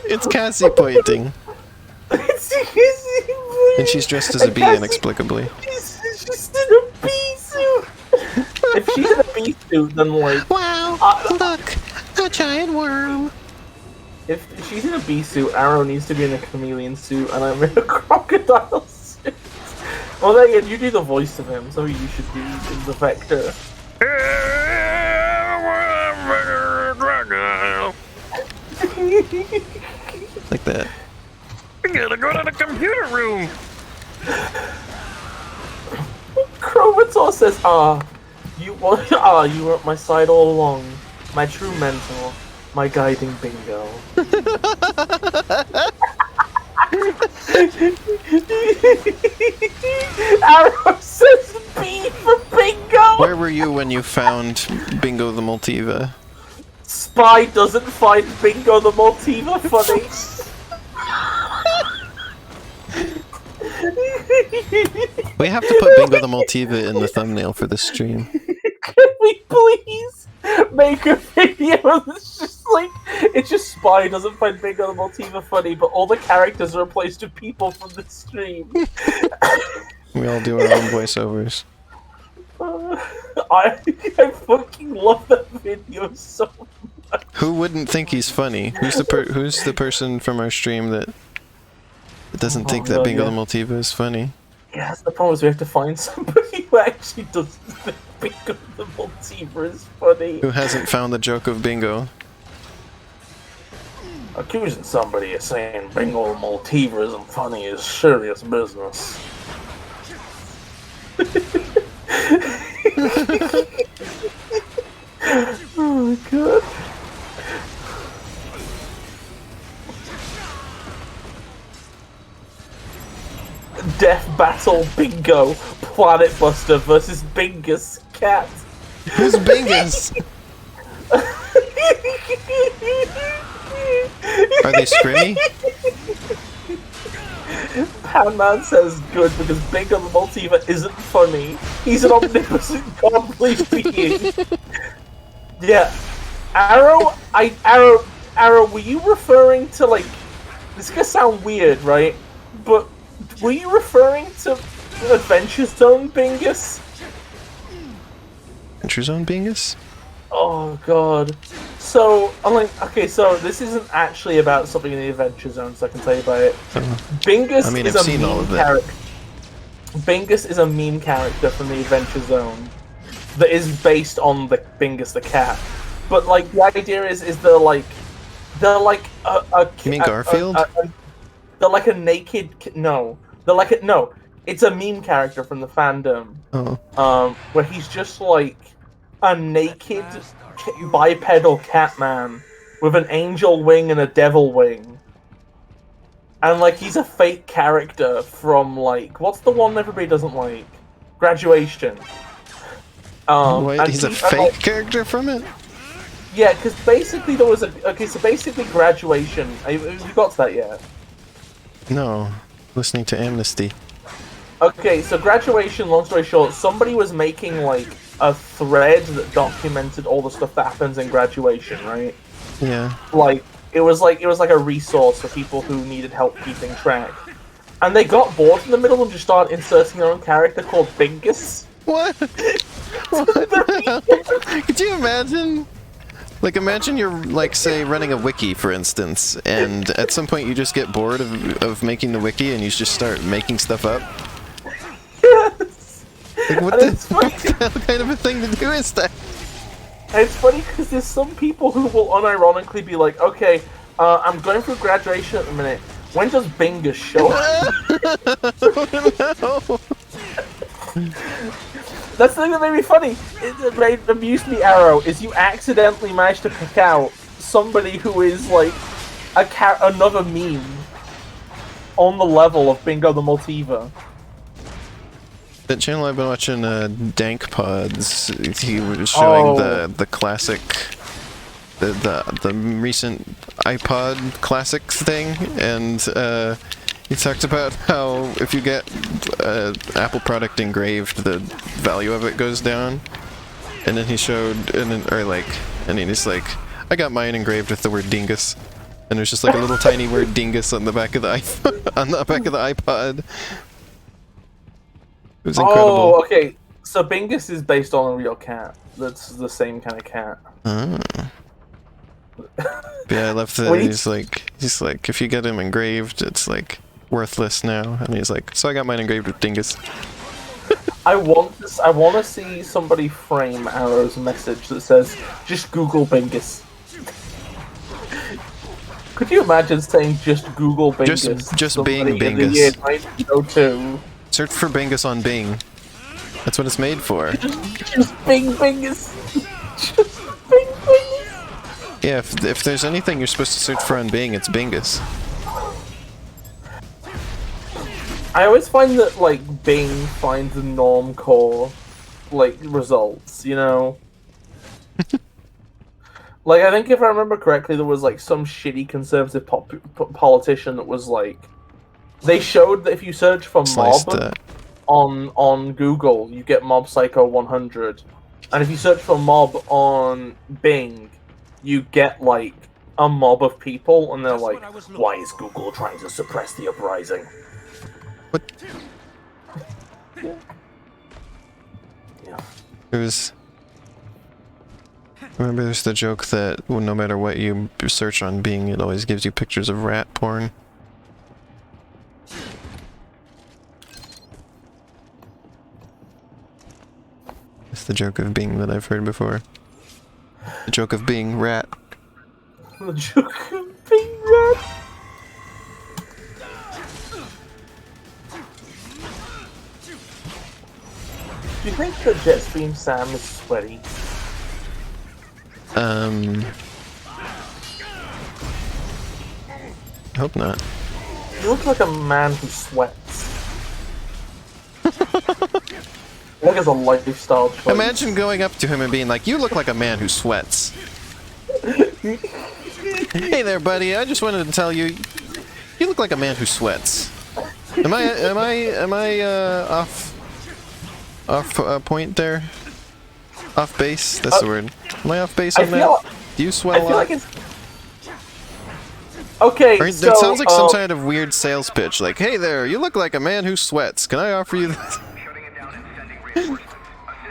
It's Cassie pointing. And she's dressed as a bee, inexplicably. She's in a bee suit. If she's in a bee suit, then like, Wow! Look! A giant worm! if she's in a bee suit, Arrow needs to be in a chameleon suit, and I'm in a crocodile suit. Well, then again, you do the voice of him, so you should be in the vector. Like that. We gotta go to the computer room! Chromator says, you were at my side all along. My true mentor. My guiding bingo. Arrow says B for bingo! Where were you when you found Bingo the Multiva? Spy doesn't find Bingo the Multiva funny. We have to put Bingo the Multiva in the thumbnail for this stream. Can we please make a video that's just like, it's just Spy doesn't find Bingo the Multiva funny, but all the characters are replaced with people from the stream. We all do our own voiceovers. I fucking love that video so much. Who wouldn't think he's funny? Who's the person from our stream that doesn't think that God, Bingo yeah. the Multiva is funny? Yeah, that's the problem is we have to find somebody who actually doesn't think Bingo the Multiva is funny. Who hasn't found the joke of Bingo? Accusing somebody of saying Bingo the Multiva isn't funny is serious business. Oh my god. Death Battle Bingo Planet Buster versus Bingus Cat. Who's Bingus? Are they scrimmy? Poundman says good because Bingo the Multiva isn't funny. He's an omnipotent godly being. Yeah. Arrow, were you referring to like, this is gonna sound weird, right? But were you referring to Adventure Zone Bingus? Adventure Zone Bingus? Oh god. So, I'm like, okay, so this isn't actually about something in the Adventure Zone, so I can tell you about it. Bingus I mean, is I've a seen all meme of that. character. Bingus is a meme character from the Adventure Zone that is based on the Bingus the cat. But like, the idea is they're like a You mean Garfield? They're like a naked no. They're like a no. It's a meme character from the fandom. Oh. Where he's just like a naked bipedal cat man with an angel wing and a devil wing. And like he's a fake character from like what's the one everybody doesn't like? Graduation. Wait, and he's a he- fake character from it? Yeah, because basically there was a so basically Graduation. Have you got to that yet? No. Listening to Amnesty. Okay, so Graduation, long story short, somebody was making like a thread that documented all the stuff that happens in Graduation, right? Yeah. Like it was like a resource for people who needed help keeping track. And they got bored in the middle and just started inserting their own character called Bingus. What? Could you imagine? Like, imagine you're, like, say, running a wiki, for instance, and at some point you just get bored of making the wiki and you just start making stuff up. Yes! Like, what And the hell kind of a thing to do is that? And it's funny because there's some people who will unironically be like, okay, I'm going through Graduation at the minute. When does Bingus show up? No. That's the thing that made me funny. It amused me, Arrow, is you accidentally managed to pick out somebody who is like another meme on the level of Bingo the Multiva. That channel I've been watching, Dank Pods, he was showing the classic, the recent iPod classic thing, and He talked about how if you get an Apple product engraved, the value of it goes down. And then he showed, and then he's like, I got mine engraved with the word dingus. And there's just like a little tiny word dingus on the back of the on the back of the iPod. It was incredible. Oh, okay. So Bingus is based on a real cat. That's the same kind of cat. Ah. Yeah, I love that he's like, if you get him engraved, it's like worthless now. And he's like, so I got mine engraved with dingus. I want to see somebody frame Arrow's message that says, "Just Google Bingus." Could you imagine saying "Just Google Bingus"? Just Bing in the Bingus. year 1902? Search for Bingus on Bing. That's what it's made for. Just Bing Bingus. Just Bing Bingus. Yeah, if there's anything you're supposed to search for on Bing, it's Bingus. I always find that like Bing finds the normcore like results, you know. Like, I think if I remember correctly, there was like some shitty conservative politician that was like, they showed that if you search for mob on Google, you get Mob Psycho 100, and if you search for mob on Bing, you get like a mob of people, and they're like, why is Google trying to suppress the uprising? What? Yeah. Remember there's the joke that well, no matter what you search on Bing, it always gives you pictures of rat porn. It's the joke of Bing that I've heard before. The joke of being rat. The joke of being rat. Do you think that Jetstream Sam is sweaty? I hope not. You look like a man who sweats. Like as a lifestyle choice. Imagine going up to him and being like, "You look like a man who sweats." Hey there, buddy. I just wanted to tell you, you look like a man who sweats. Am I off point there? Off base? That's the word. Am I off base on that? Do you sweat a lot? Like it's... Okay, It sounds like some kind of weird sales pitch. Like, hey there, you look like a man who sweats. Can I offer you this?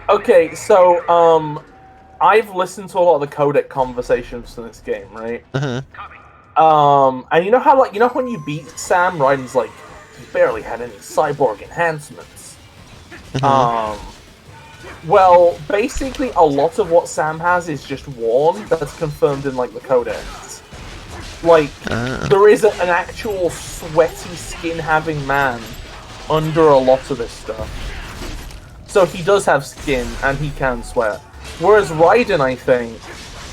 Okay, so, I've listened to a lot of the codec conversations in this game, right? And you know how, like, when you beat Sam, Raiden's like, he barely had any cyborg enhancements. Well, basically, a lot of what Sam has is just worn. That's confirmed in, like, the codex. Like, there is an actual sweaty skin-having man under a lot of this stuff. So he does have skin, and he can sweat. Whereas Raiden, I think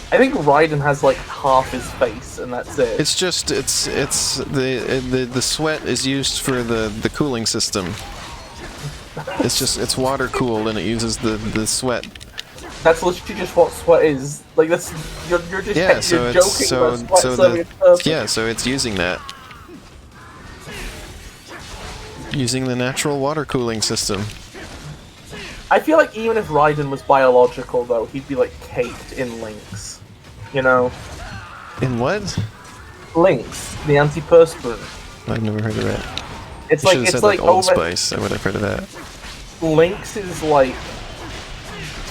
Raiden has, like, half his face, and that's it. It's just, the sweat is used for the cooling system. It's water cooled and it uses the sweat. That's literally just what sweat is. Like that's you're just yeah. So joking about sweat. So it's using that, using the natural water cooling system. I feel like even if Raiden was biological, though, he'd be like caked in links. You know. In what? Links, the antiperspirant. I've never heard of that. It's you like said like Old Spice. I would have heard of that. Lynx is like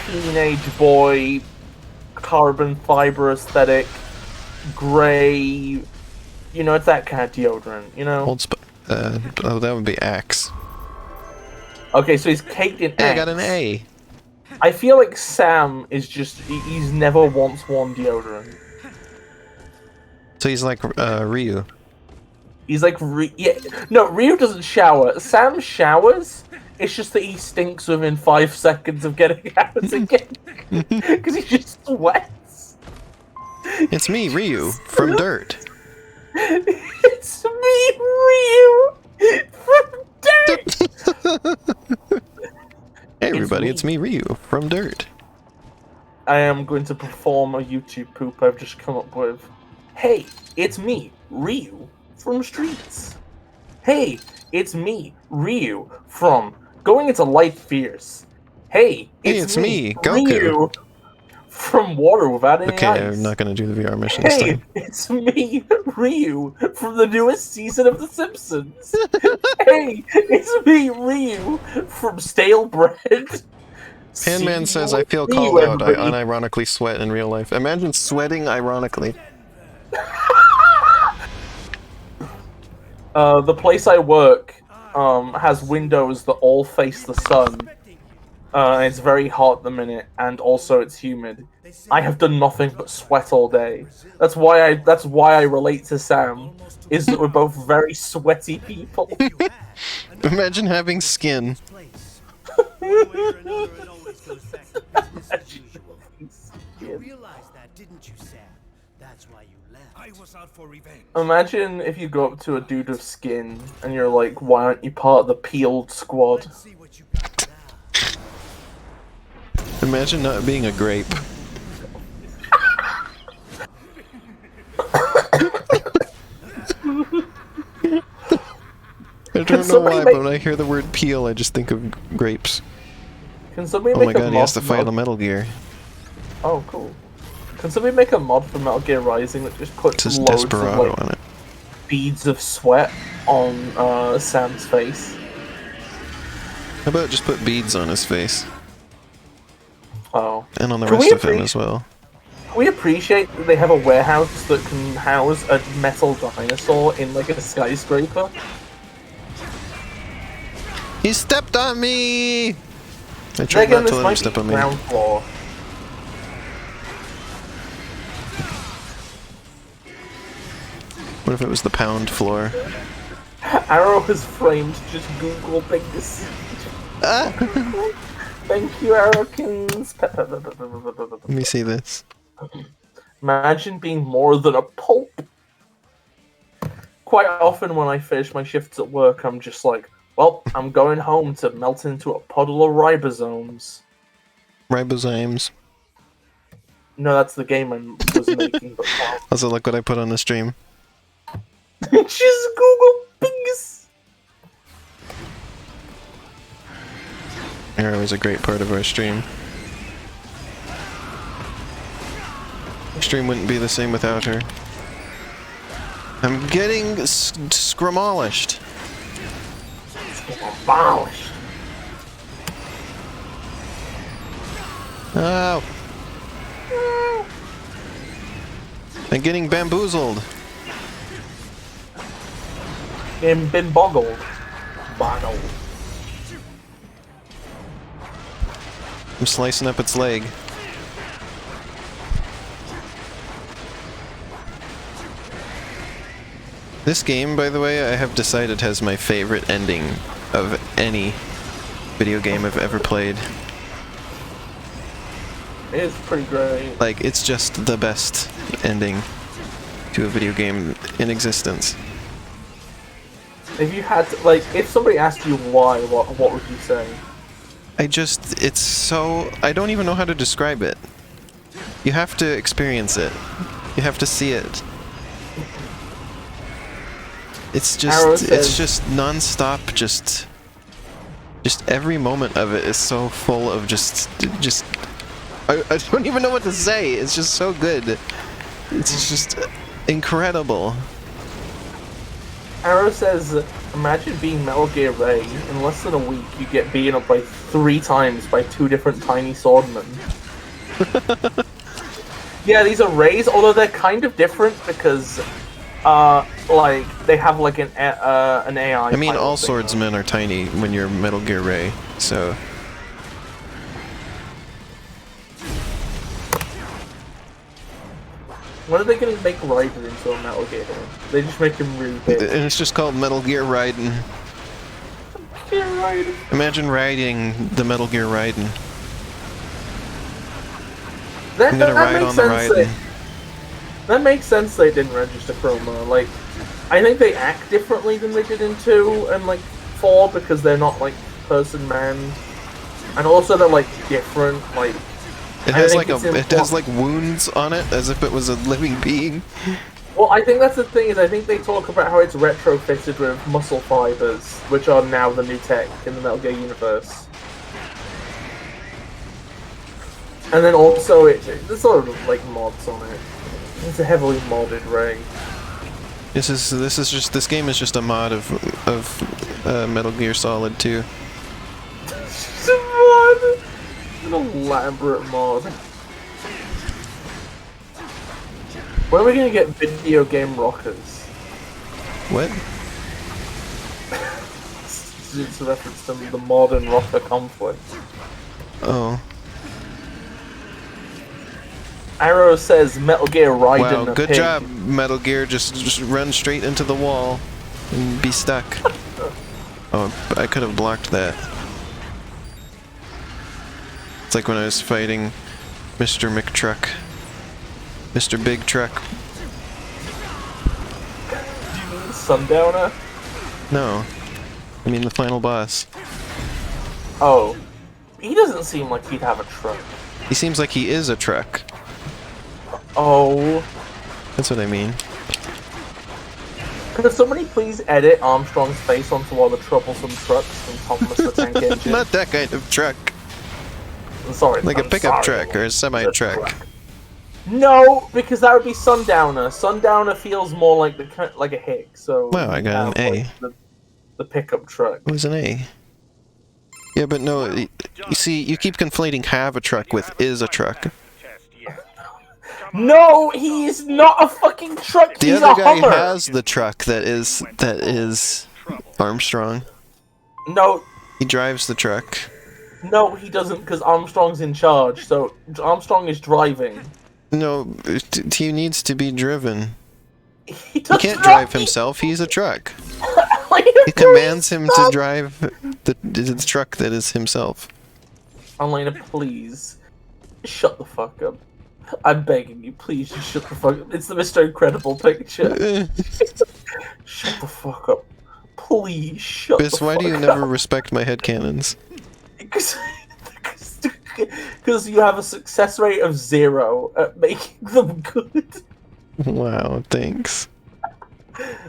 teenage boy, carbon fiber aesthetic, gray. You know, it's that kind of deodorant. You know. Old Spice. Oh, that would be Axe. Okay, so he's caked in. Hey, I got an A. I feel like Sam is just—he's never once worn deodorant. So he's like Ryu. He's like, no, Ryu doesn't shower. Sam showers. It's just that he stinks within 5 seconds of getting out again. Because he just sweats. It's me, Ryu, from Dirt. It's me, Ryu, from Dirt. Hey everybody, it's me, Ryu, from Dirt. I am going to perform a YouTube poop I've just come up with. Hey, it's me, Ryu, from Streets. Hey, it's me, Ryu, from Going Into Light Fierce. Hey, it's me, Goku. Ryu, from Water Without Any Okay, Ice. I'm not gonna do the VR mission this Hey, time. it's me, Ryu, from the newest season of The Simpsons. Hey, it's me, Ryu, from Stale Bread. Panman See says, you I feel in called Ryu, out. I everybody. unironically sweat in real life. Imagine sweating ironically. The place I work has windows that all face the sun. And it's very hot at the minute, and also it's humid. I have done nothing but sweat all day. That's why I relate to Sam. Is that we're both very sweaty people. Imagine having skin. You realize that, didn't you, Sam? That's why you left. I was out for revenge. Imagine if you go up to a dude with skin and you're like, "Why aren't you part of the peeled squad?" See what you got now. Imagine not being a grape. I don't know why, but when I hear the word peel, I just think of grapes. Can somebody Oh make my a god, mod? he has to fight a Metal Gear. Oh, cool. Can somebody make a mod for Metal Gear Rising that just It puts says loads of Desperado like on it. beads of sweat on Sam's face? How about just put beads on his face? Oh. And on the Can rest we of him as well. We appreciate that they have a warehouse that can house a metal dinosaur in like a skyscraper. He stepped on me! I Then tried again, not to this let him might step be on me. ground floor. What if it was the pound floor? Arrow has framed just Google things. Ah! Thank you, Arrowkins. Let me see this. Imagine being more than a pulp. Quite often when I finish my shifts at work, I'm just like, well, I'm going home to melt into a puddle of ribosomes. Ribozymes. No, that's the game I was making, but Also, look what I put on the stream. just Google things. Arrow is a great part of our stream. Stream wouldn't be the same without her. I'm getting scramolished. Abolished. Oh! I'm getting bamboozled. Been boggled. Boggled. I'm slicing up its leg. This game, by the way, I have decided has my favorite ending of any video game I've ever played. It is pretty great. Like, it's just the best ending to a video game in existence. If you had to, like, if somebody asked you why, what would you say? It's so... I don't even know how to describe it. You have to experience it. You have to see it. It's just non-stop, just every moment of it is so full of just I don't even know what to say. It's just so good. It's just incredible. Arrow says, imagine being Metal Gear Ray. In less than a week, you get beaten up by 3 times by 2 different tiny swordmen. Yeah, these are Rays, although they're kind of different because, like, they have like an AI. I mean, all thing. swordsmen are tiny when you're Metal Gear Ray, so... When are they going to make Raiden into a Metal Gear game? They just make him really big. And it's just called Metal Gear Raiden. Gear Raiden. Imagine riding the Metal Gear Raiden. That I'm gonna ride makes on the sense Raiden. that makes sense they didn't register Chroma. Like, I think they act differently than they did in 2 and, like, 4 because they're not, like, person-man. And also they're, like, different, like... It has like wounds on it, as if it was a living being. Well, I think that's the thing, is I think they talk about how it's retrofitted with muscle fibers, which are now the new tech in the Metal Gear universe. And then also, there's sort of like mods on it. It's a heavily modded ray. This game is just a mod of Metal Gear Solid 2. It's a mod! An elaborate mod. When are we gonna get video game rockers? What? It's a reference to the modern rocker conflict. Oh. Arrow says Metal Gear Raiden. Wow, good job, Metal Gear. Just run straight into the wall and be stuck. Oh, I could have blocked that. It's like when I was fighting Mr. McTruck. Mr. Big Truck. Do you mean Sundowner? No. I mean the final boss. Oh. He doesn't seem like he'd have a truck. He seems like he is a truck. Oh. That's what I mean. Could somebody please edit Armstrong's face onto all the troublesome trucks from Thomas the Tank Engine? Not that kind of truck. I'm sorry. Like I'm a pickup sorry. truck or a semi-truck. No, because that would be Sundowner. Sundowner feels more like a hick. So Wow, I got an A. Like the pickup truck. It was an A. Yeah, but no, you see, you keep conflating have a truck with is a truck. No, he is not a fucking truck. The He's other a guy Hummer. has the truck that is Armstrong. No, He drives the truck. no, he doesn't, because Armstrong's in charge. So Armstrong is driving. No, he needs to be driven. He He can't drive himself. He's a truck. He commands him to drive the truck that is himself. Elena, please shut the fuck up. I'm begging you, please just shut the fuck up. It's the Mr. Incredible picture. Shut the fuck up. Please shut the fuck up. Why do you never respect my headcanons? Because you have a success rate of 0 at making them good. Wow, thanks.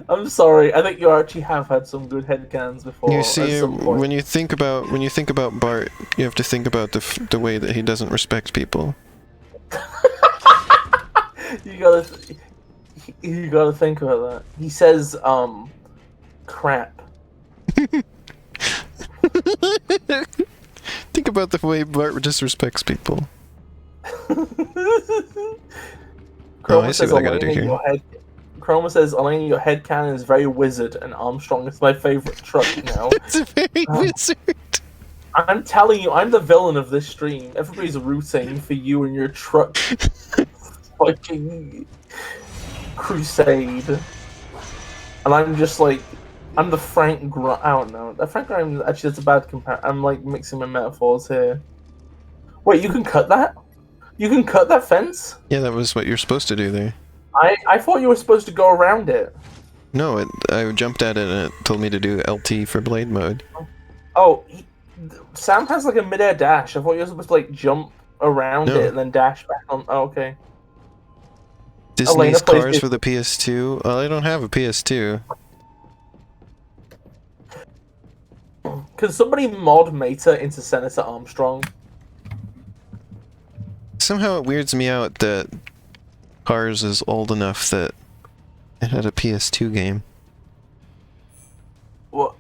I'm sorry. I think you actually have had some good headcans before. You at see, some point. when you think about Bart, you have to think about the way that he doesn't respect people. you gotta think about that. He says, crap. Think about the way Bart disrespects people. Oh, I see what I gotta do here. Chroma says, Elena, your headcanon is very wizard, and Armstrong is my favorite truck now. It's a very wizard. I'm telling you, I'm the villain of this stream. Everybody's rooting for you and your truck fucking crusade. And I'm just like, I'm the Frank Grimes. I don't know. Frank Grimes, actually, that's a bad comparison. I'm like mixing my metaphors here. Wait, you can cut that? You can cut that fence? Yeah, that was what you're supposed to do there. I thought you were supposed to go around it. No, I jumped at it and it told me to do LT for blade mode. Oh, Sam has like a mid-air dash. I thought you were supposed to like jump around it and then dash back on. Oh, okay. Disney's cars for the PS2? Well, I don't have a PS2. Can somebody mod Mater into Senator Armstrong? Somehow it weirds me out that Cars is old enough that it had a PS2 game. What?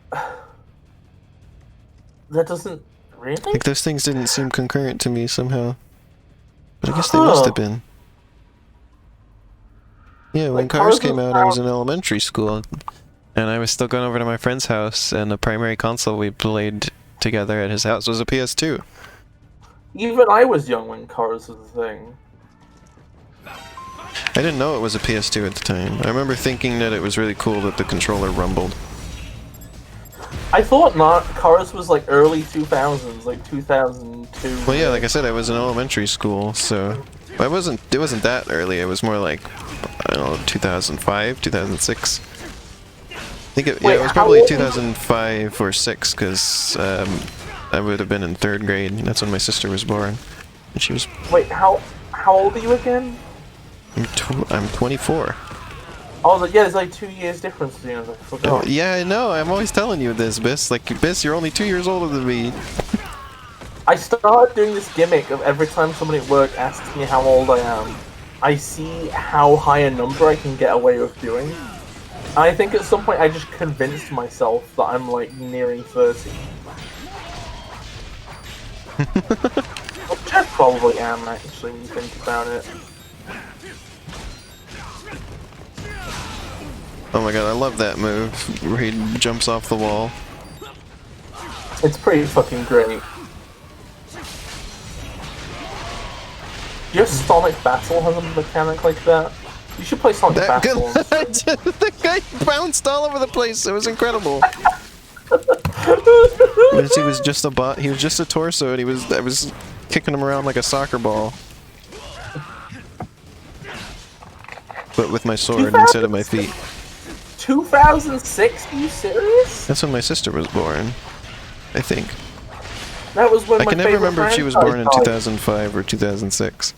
That doesn't... Really? Like, those things didn't seem concurrent to me somehow. But I guess they must have been. Yeah, when Like, Cars Cars came was out, I was in elementary school. And I was still going over to my friend's house, and the primary console we played together at his house was a PS2. Even I was young when Cars was a thing. I didn't know it was a PS2 at the time. I remember thinking that it was really cool that the controller rumbled. I thought not. Cars was like early 2000s, like 2002. Well, yeah, like I said, I was in elementary school, so it wasn't that early. It was more like, I don't know, 2005, 2006. I think it was probably 2005 or 6, because I would have been in 3rd grade. And that's when my sister was born, and she was. Wait, how old are you again? I'm 24. Oh, yeah, there's like 2 years difference between us. I forgot. Yeah, I know. I'm always telling you this, Bis. Like, Bis, you're only 2 years older than me. I started doing this gimmick of every time somebody at work asks me how old I am, I see how high a number I can get away with doing. And I think at some point I just convinced myself that I'm like nearing 30. Which I probably am actually when you think about it. Oh my god, I love that move where he jumps off the wall. It's pretty fucking great. Do you have Sonic Battle has a mechanic like that? You should play Sonic That Battle. the guy bounced all over the place. It was incredible. He was just a bot. He was just a torso, and I was kicking him around like a soccer ball, but with my sword instead of my feet. 2006? Are you serious? That's when my sister was born, I think. That was when I my can never favorite remember if she was born in franchise died. 2005 or 2006.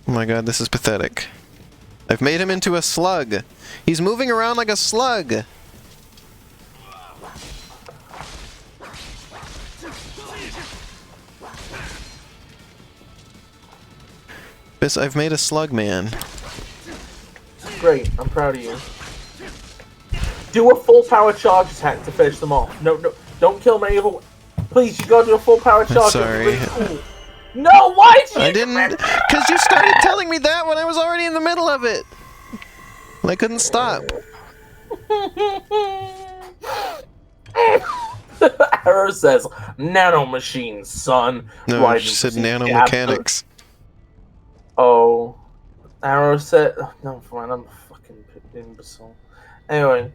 Oh my god, this is pathetic. I've made him into a slug. He's moving around like a slug. Bis, I've made a slug man. Great, I'm proud of you. Do a full power charge attack to finish them off. No, don't kill me. Please, you gotta do a full power charge. Sorry. Really cool. No, why did you? I didn't, because you started telling me that when I was already in the middle of it. And I couldn't stop. Arrow says, nano machines, son. No, Right, she said see, nanomechanics. Oh. Arrow said... Oh, no, fine, I'm a fucking imbecile. Anyway.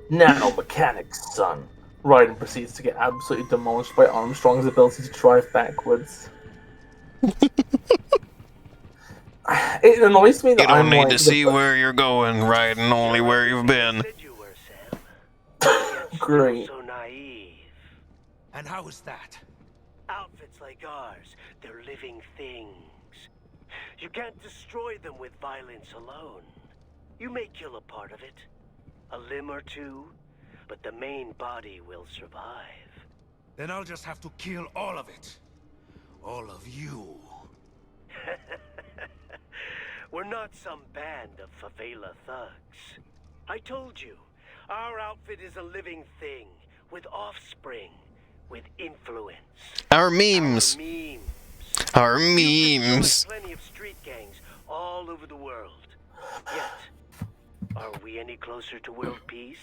Nanomechanics, son. Raiden proceeds to get absolutely demolished by Armstrong's ability to drive backwards. It annoys me that You don't I'm need like, to see where you're going, Raiden, only where you've been. Said you were, Sam. Great. So naive. And how is that? Outfits like ours, they're living things. You can't destroy them with violence alone. You may kill a part of it, a limb or two, but the main body will survive. Then I'll just have to kill all of it. All of you. We're not some band of favela thugs. I told you, our outfit is a living thing, with offspring, with influence. Our memes. Our Our memes. memes. Plenty of street gangs all over the world. Yet, are we any closer to world peace?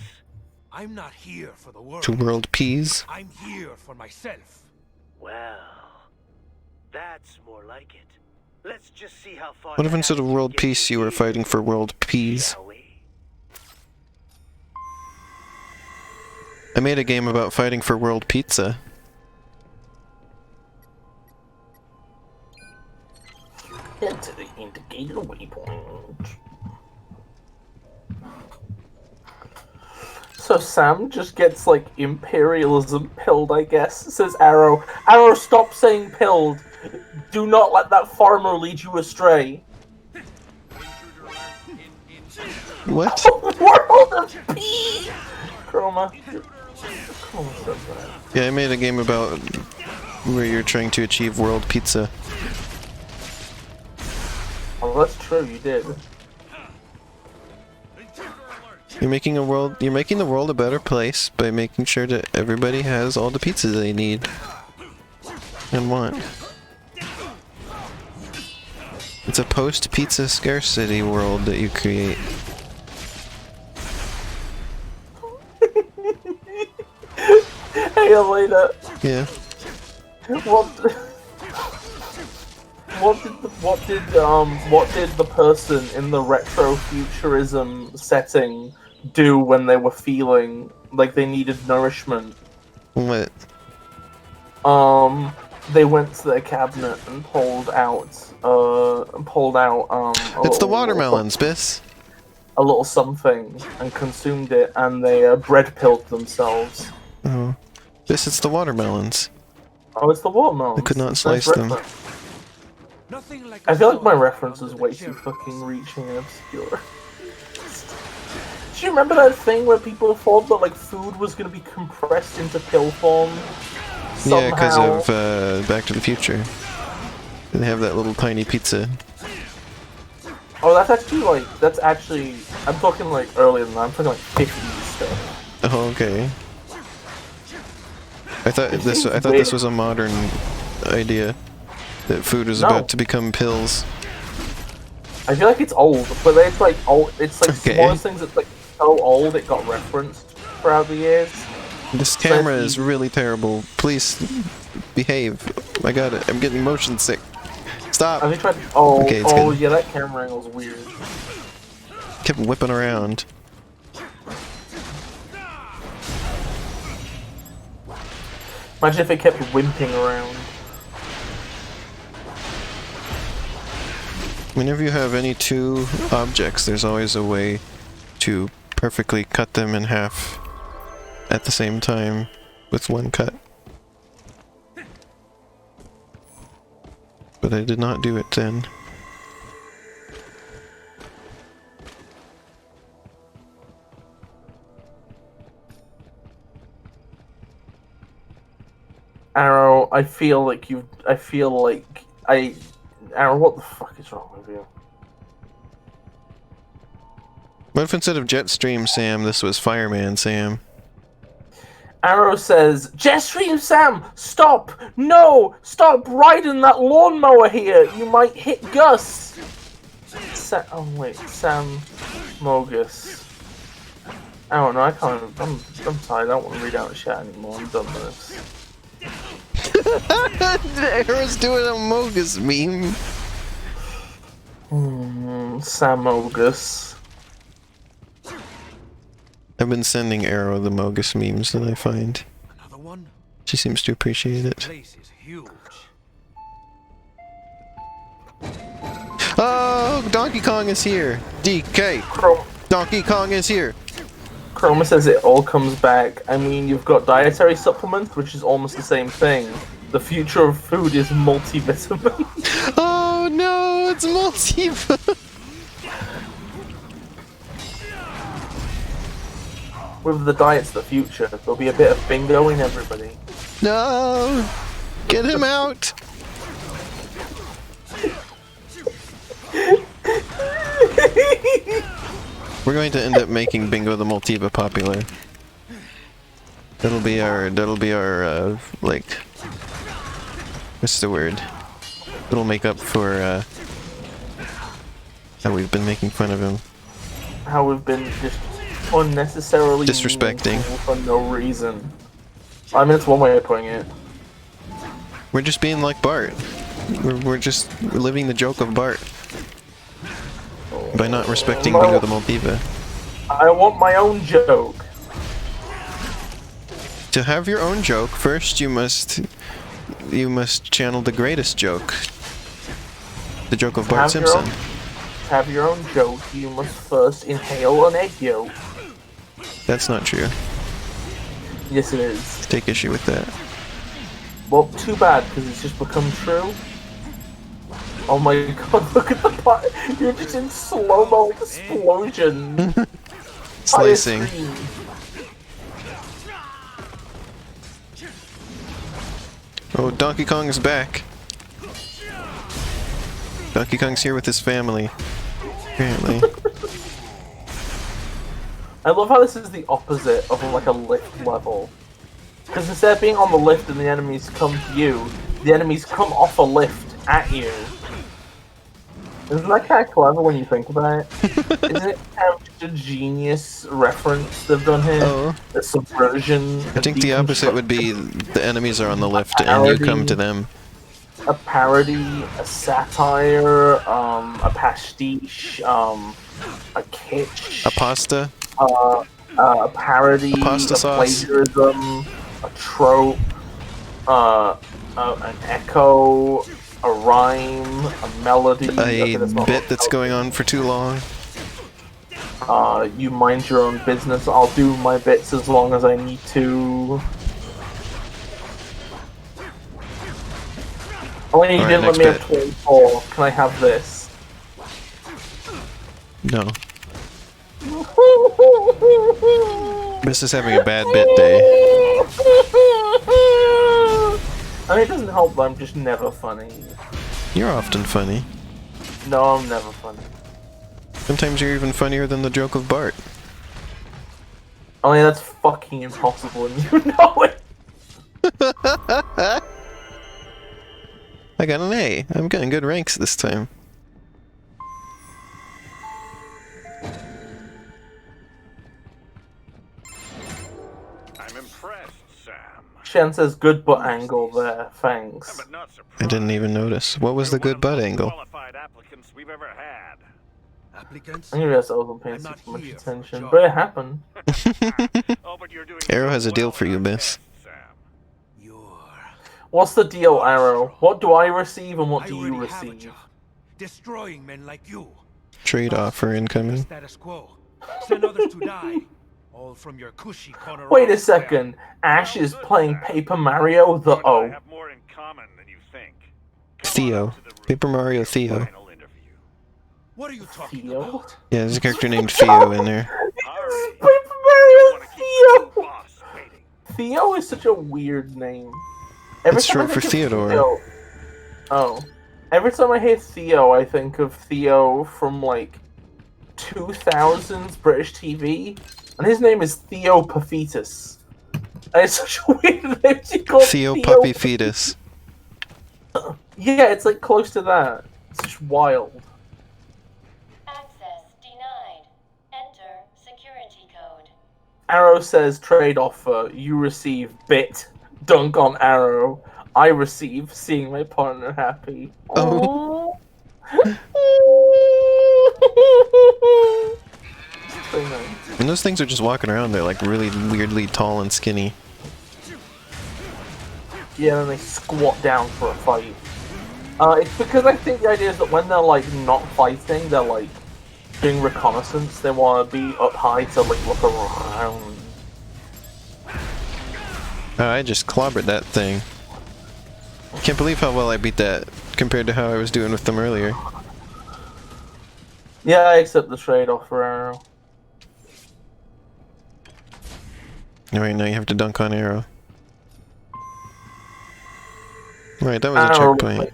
I'm not here for the world. To world peas. I'm here for myself. Well, that's more like it. Let's just see how far. What if the instead of attitude world gets peace you were here, fighting for world peas? shall we? I made a game about fighting for world pizza. Head to the indicated waypoint. So Sam just gets, like, imperialism pilled, I guess, says Arrow. Arrow, stop saying pilled. Do not let that farmer lead you astray. What? World of P! Chroma. Chroma said that. Yeah, I made a game about where you're trying to achieve world pizza. Oh, that's true, you did. You're making the world a better place by making sure that everybody has all the pizza they need and want. It's a post-pizza scarcity world that you create. Hey, Elena. Yeah. What did the person in the retro futurism setting do when they were feeling like they needed nourishment? What? They went to their cabinet and pulled out It's the watermelons, Bis. a little something and consumed it, and they bread pilled themselves. Oh. Bis, it's the watermelons. Oh, it's the watermelon. I could not slice them. Nothing like I feel like my a reference is under way the too cherry fucking blossom. reaching and obscure. Do you remember that thing where people thought that like food was gonna be compressed into pill form? Yeah, because Somehow. of Back to the Future. They have that little tiny pizza. Oh, that's actually. I'm talking like earlier than that. I'm talking like 50s stuff. Oh, okay. I thought It this. seems I thought this weird. was a modern idea that food was No. about to become pills. I feel like it's old, but it's like old. It's like Okay. one of those things that's like so old it got referenced throughout the years. This So camera it's is easy. really terrible. Please behave. I got it. I'm getting motion sick. Stop. Have you tried? Oh, Okay, it's oh good. yeah, that camera angle's weird. Kept whipping around. Imagine if it kept wimping around. Whenever you have any two objects, there's always a way to perfectly cut them in half at the same time with one cut. But I did not do it then. Arrow, I feel like Arrow, what the fuck is wrong with you? What if instead of Jetstream Sam, this was Fireman Sam? Arrow says, Jetstream Sam, stop! No! Stop riding that lawnmower here! You might hit Gus! Oh wait, Sam Mogus. I don't know, I can't. I'm tired, I don't want to read out the chat anymore, I'm done with this. Arrow's doing a Mogus meme. Sam Mogus. I've been sending Arrow the Mogus memes that I find. Another one? She seems to appreciate The it. place is huge. Oh, Donkey Kong is here! DK! Donkey Kong is here! Chroma says it all comes back. I mean, you've got dietary supplements, which is almost the same thing. The future of food is multivitamin. Oh no, it's Multiva! With the diet's the future. There'll be a bit of bingo in everybody. No! Get him out! We're going to end up making Bingo the Multiva popular. That'll be our, like, what's the word? It'll make up for, how we've been making fun of him. How we've been just unnecessarily Disrespecting. mean for no reason. I mean, it's one way of putting it. We're just being like Bart. We're just living the joke of Bart. By not respecting Bingo the Multiva. I want my own joke. To have your own joke, first you must channel the greatest joke. The joke of Bart Simpson. To have your own joke, you must first inhale an egg yolk. That's not true. Yes, it is. Take issue with that. Well, too bad, because it's just become true. Oh my god, look at the part. You're just in slow-mo explosion. Slicing. Oh, Donkey Kong is back. Donkey Kong's here with his family. Apparently. I love how this is the opposite of like a lift level. Because instead of being on the lift and the enemies come to you, the enemies come off a lift at you. Isn't that kind of clever when you think about it? Isn't it kind of just a genius reference they've done here? Oh. A subversion. I think the opposite would be the enemies are on the lift and you come to them. A parody, a satire, a pastiche, a kitsch. A pasta? A parody, A pasta sauce? plagiarism, a trope, an echo, a rhyme, a melody. Okay, A that's not bit that's melody. going on for too long. You mind your own business. I'll do my bits as long as I need to. Only you Alright, didn't let next me have bit. 24. Can I have this? No. This is having a bad bit day. I mean, it doesn't help that I'm just never funny. You're often funny. No, I'm never funny. Sometimes you're even funnier than the joke of Bart. I mean, that's fucking impossible, and you know it. I got an A. I'm getting good ranks this time. I'm impressed, Sam. Shen says good butt angle there. Thanks. But not I surprised. didn't even notice. What was the You're one good of the butt most angle? qualified applicants we've ever had. Applicants? I knew I wasn't paying I'm not super much here for a attention, job. but it happened. Oh, but you're doing Arrow so has a deal well for on you, our miss. test, Sam. You're... What's the deal, Arrow? What do I receive and what I do already you have a receive? job. Destroying men like you. Trade offer incoming. Status quo. Send others to die. All from your cushy corner. Wait a office. second. Ash is playing Paper Mario the You and I O. have more in common than you think. Come on Theo. up to the room Paper Mario for your Theo. final interview. What are you talking Theo? about? Yeah, there's a character named Theo in there. Hurry. Paper I Mario don't want to keep the new Theo! boss waiting. Theo is such a weird name. Every It's time I short for think of Theodore. Theo- Oh. Every time I hear Theo, I think of Theo from, like, 2000s British TV. And his name is Theo Paphitis. And it's such a weird name to call Theo Puppy Fetus. Yeah, it's, like, close to that. It's just wild. Access denied. Enter security code. Arrow says trade offer. You receive bit. Dunk on Arrow. I receive seeing my partner happy. Oh. So nice. And those things are just walking around. They're like really weirdly tall and skinny. Yeah, then they squat down for a fight. It's because I think the idea is that when they're like not fighting, they're like doing reconnaissance. They want to be up high to like look around. I just clobbered that thing. Can't believe how well I beat that compared to how I was doing with them earlier. Yeah, I accept the trade offer, Arrow. Alright, now you have to dunk on Arrow. Right, that was a Arrow checkpoint.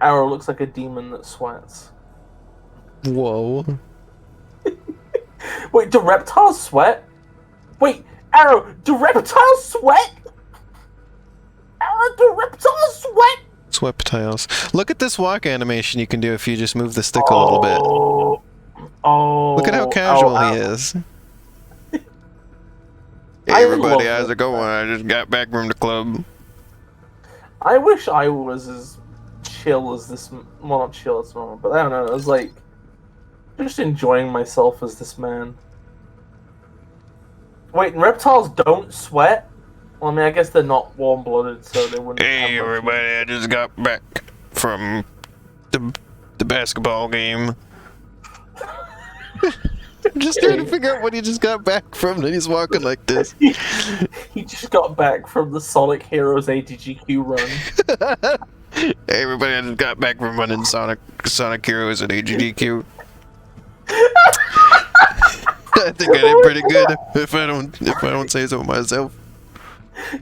Arrow looks like a demon that sweats. Whoa. Wait, do reptiles sweat? Wait, Arrow, do reptiles sweat? Arrow, do reptiles sweat? Sweptiles. Look at this walk animation you can do if you just move the stick a little bit. Oh. Look at how casual he Arrow. is. Hey I everybody, love how's it going? I just got back from the club. I wish I was as chill as this. Well, not chill at this moment, but I don't know. I was like just enjoying myself as this man. Wait, reptiles don't sweat? Well, I mean, I guess they're not warm-blooded, so they wouldn't. Hey have much- everybody, I just got back from the basketball game. I'm just trying to figure out what he just got back from, and he's walking like this. He just got back from the Sonic Heroes ATGQ run. Hey everybody, I just got back from running Sonic Heroes at AGDQ. I think I did pretty good, if I don't say so myself.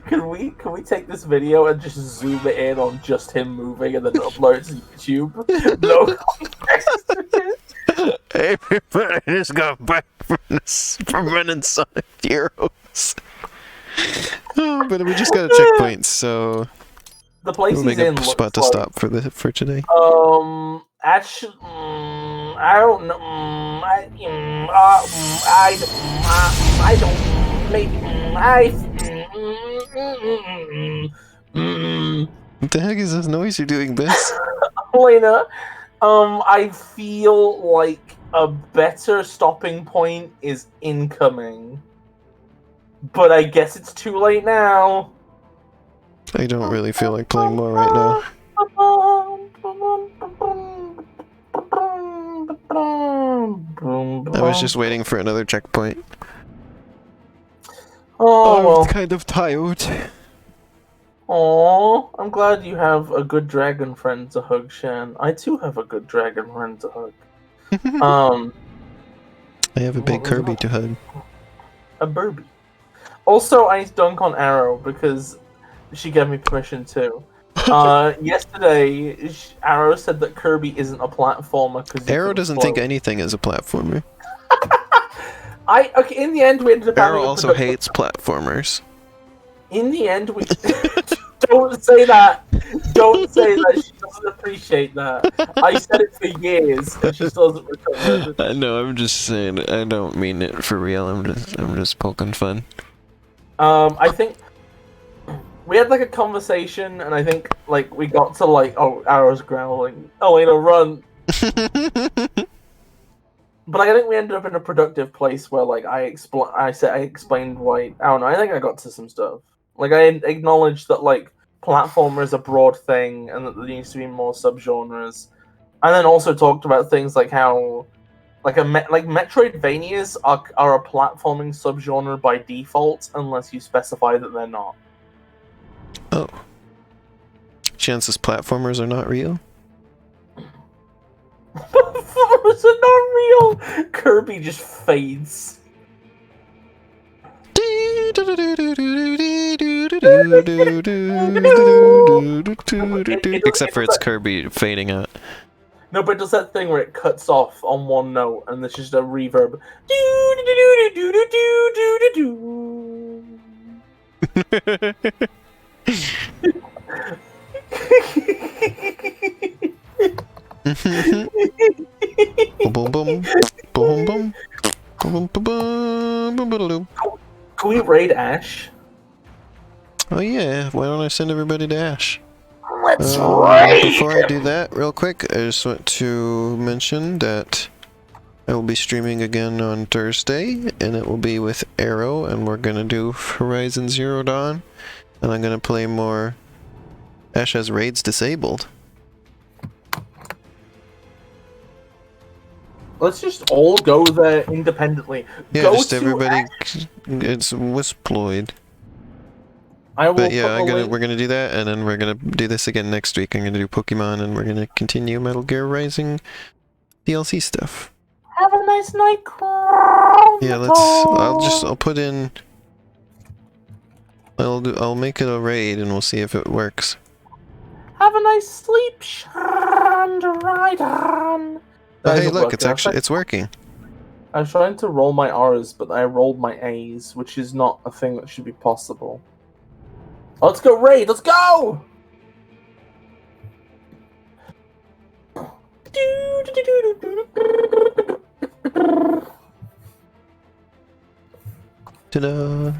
Can we take this video and just zoom it in on just him moving and then upload it to YouTube? No context. Hey everybody, I just got back from running Sonic Heroes. Oh, but we just got a checkpoint, so The place we'll he's make in a looks spot to like, stop for today. Actually, I don't know. I don't. Maybe. What the heck is this noise you're doing, Biss? Elena, I feel like a better stopping point is incoming. But I guess it's too late now. I don't really feel like playing more right now. I was just waiting for another checkpoint. Oh, well. I'm kind of tired. Aww, I'm glad you have a good dragon friend to hug, Shan. I too have a good dragon friend to hug. I have a big what was Kirby that? to hug. A Burby. Also, I need to dunk on Arrow because she gave me permission to. Yesterday, Arrow said that Kirby isn't a platformer because Arrow doesn't think anything is a platformer. Okay, in the end, we ended up Arrow having a also productive- hates platformers. In the end, we don't say that. Don't say that. She doesn't appreciate that. I said it for years, and she still doesn't recover. I know, I'm just saying, I don't mean it for real, I'm just poking fun. I think we had like a conversation, and I think like we got to like, oh, Arrow's growling. Elena, run! But I think we ended up in a productive place where like I explained why. I don't know. I think I got to some stuff. Like I acknowledged that like platformer is a broad thing, and that there needs to be more subgenres. And then also talked about things like how like Metroidvanias are a platforming subgenre by default unless you specify that they're not. Oh. Chances platformers are not real? Platformers are not real! Kirby just fades. Except for its Kirby fading out. No, but it does that thing where it cuts off on one note and there's just a reverb. Boom boom boom boom boom boom boom boom. Can we raid Ash? Oh yeah, why don't I send everybody to Ash? Let's raid! Before I do that, real quick, I just want to mention that I will be streaming again on Thursday, and it will be with Arrow, and we're gonna do Horizon Zero Dawn, and I'm gonna play more. Ash has raids disabled. Let's just all go there independently. Yeah, go just to everybody. Ash. It's Wisploid. I will But yeah, put the link. we're gonna do that, and then we're gonna do this again next week. I'm gonna do Pokemon, and we're gonna continue Metal Gear Rising DLC stuff. Have a nice night, Crown. Yeah, I'll put in. I'll make it a raid, and we'll see if it works. Have a nice sleep, Shandrider. Oh, hey, look, it's working. I was trying to roll my R's, but I rolled my A's, which is not a thing that should be possible. Let's go raid! Let's go! Ta-da!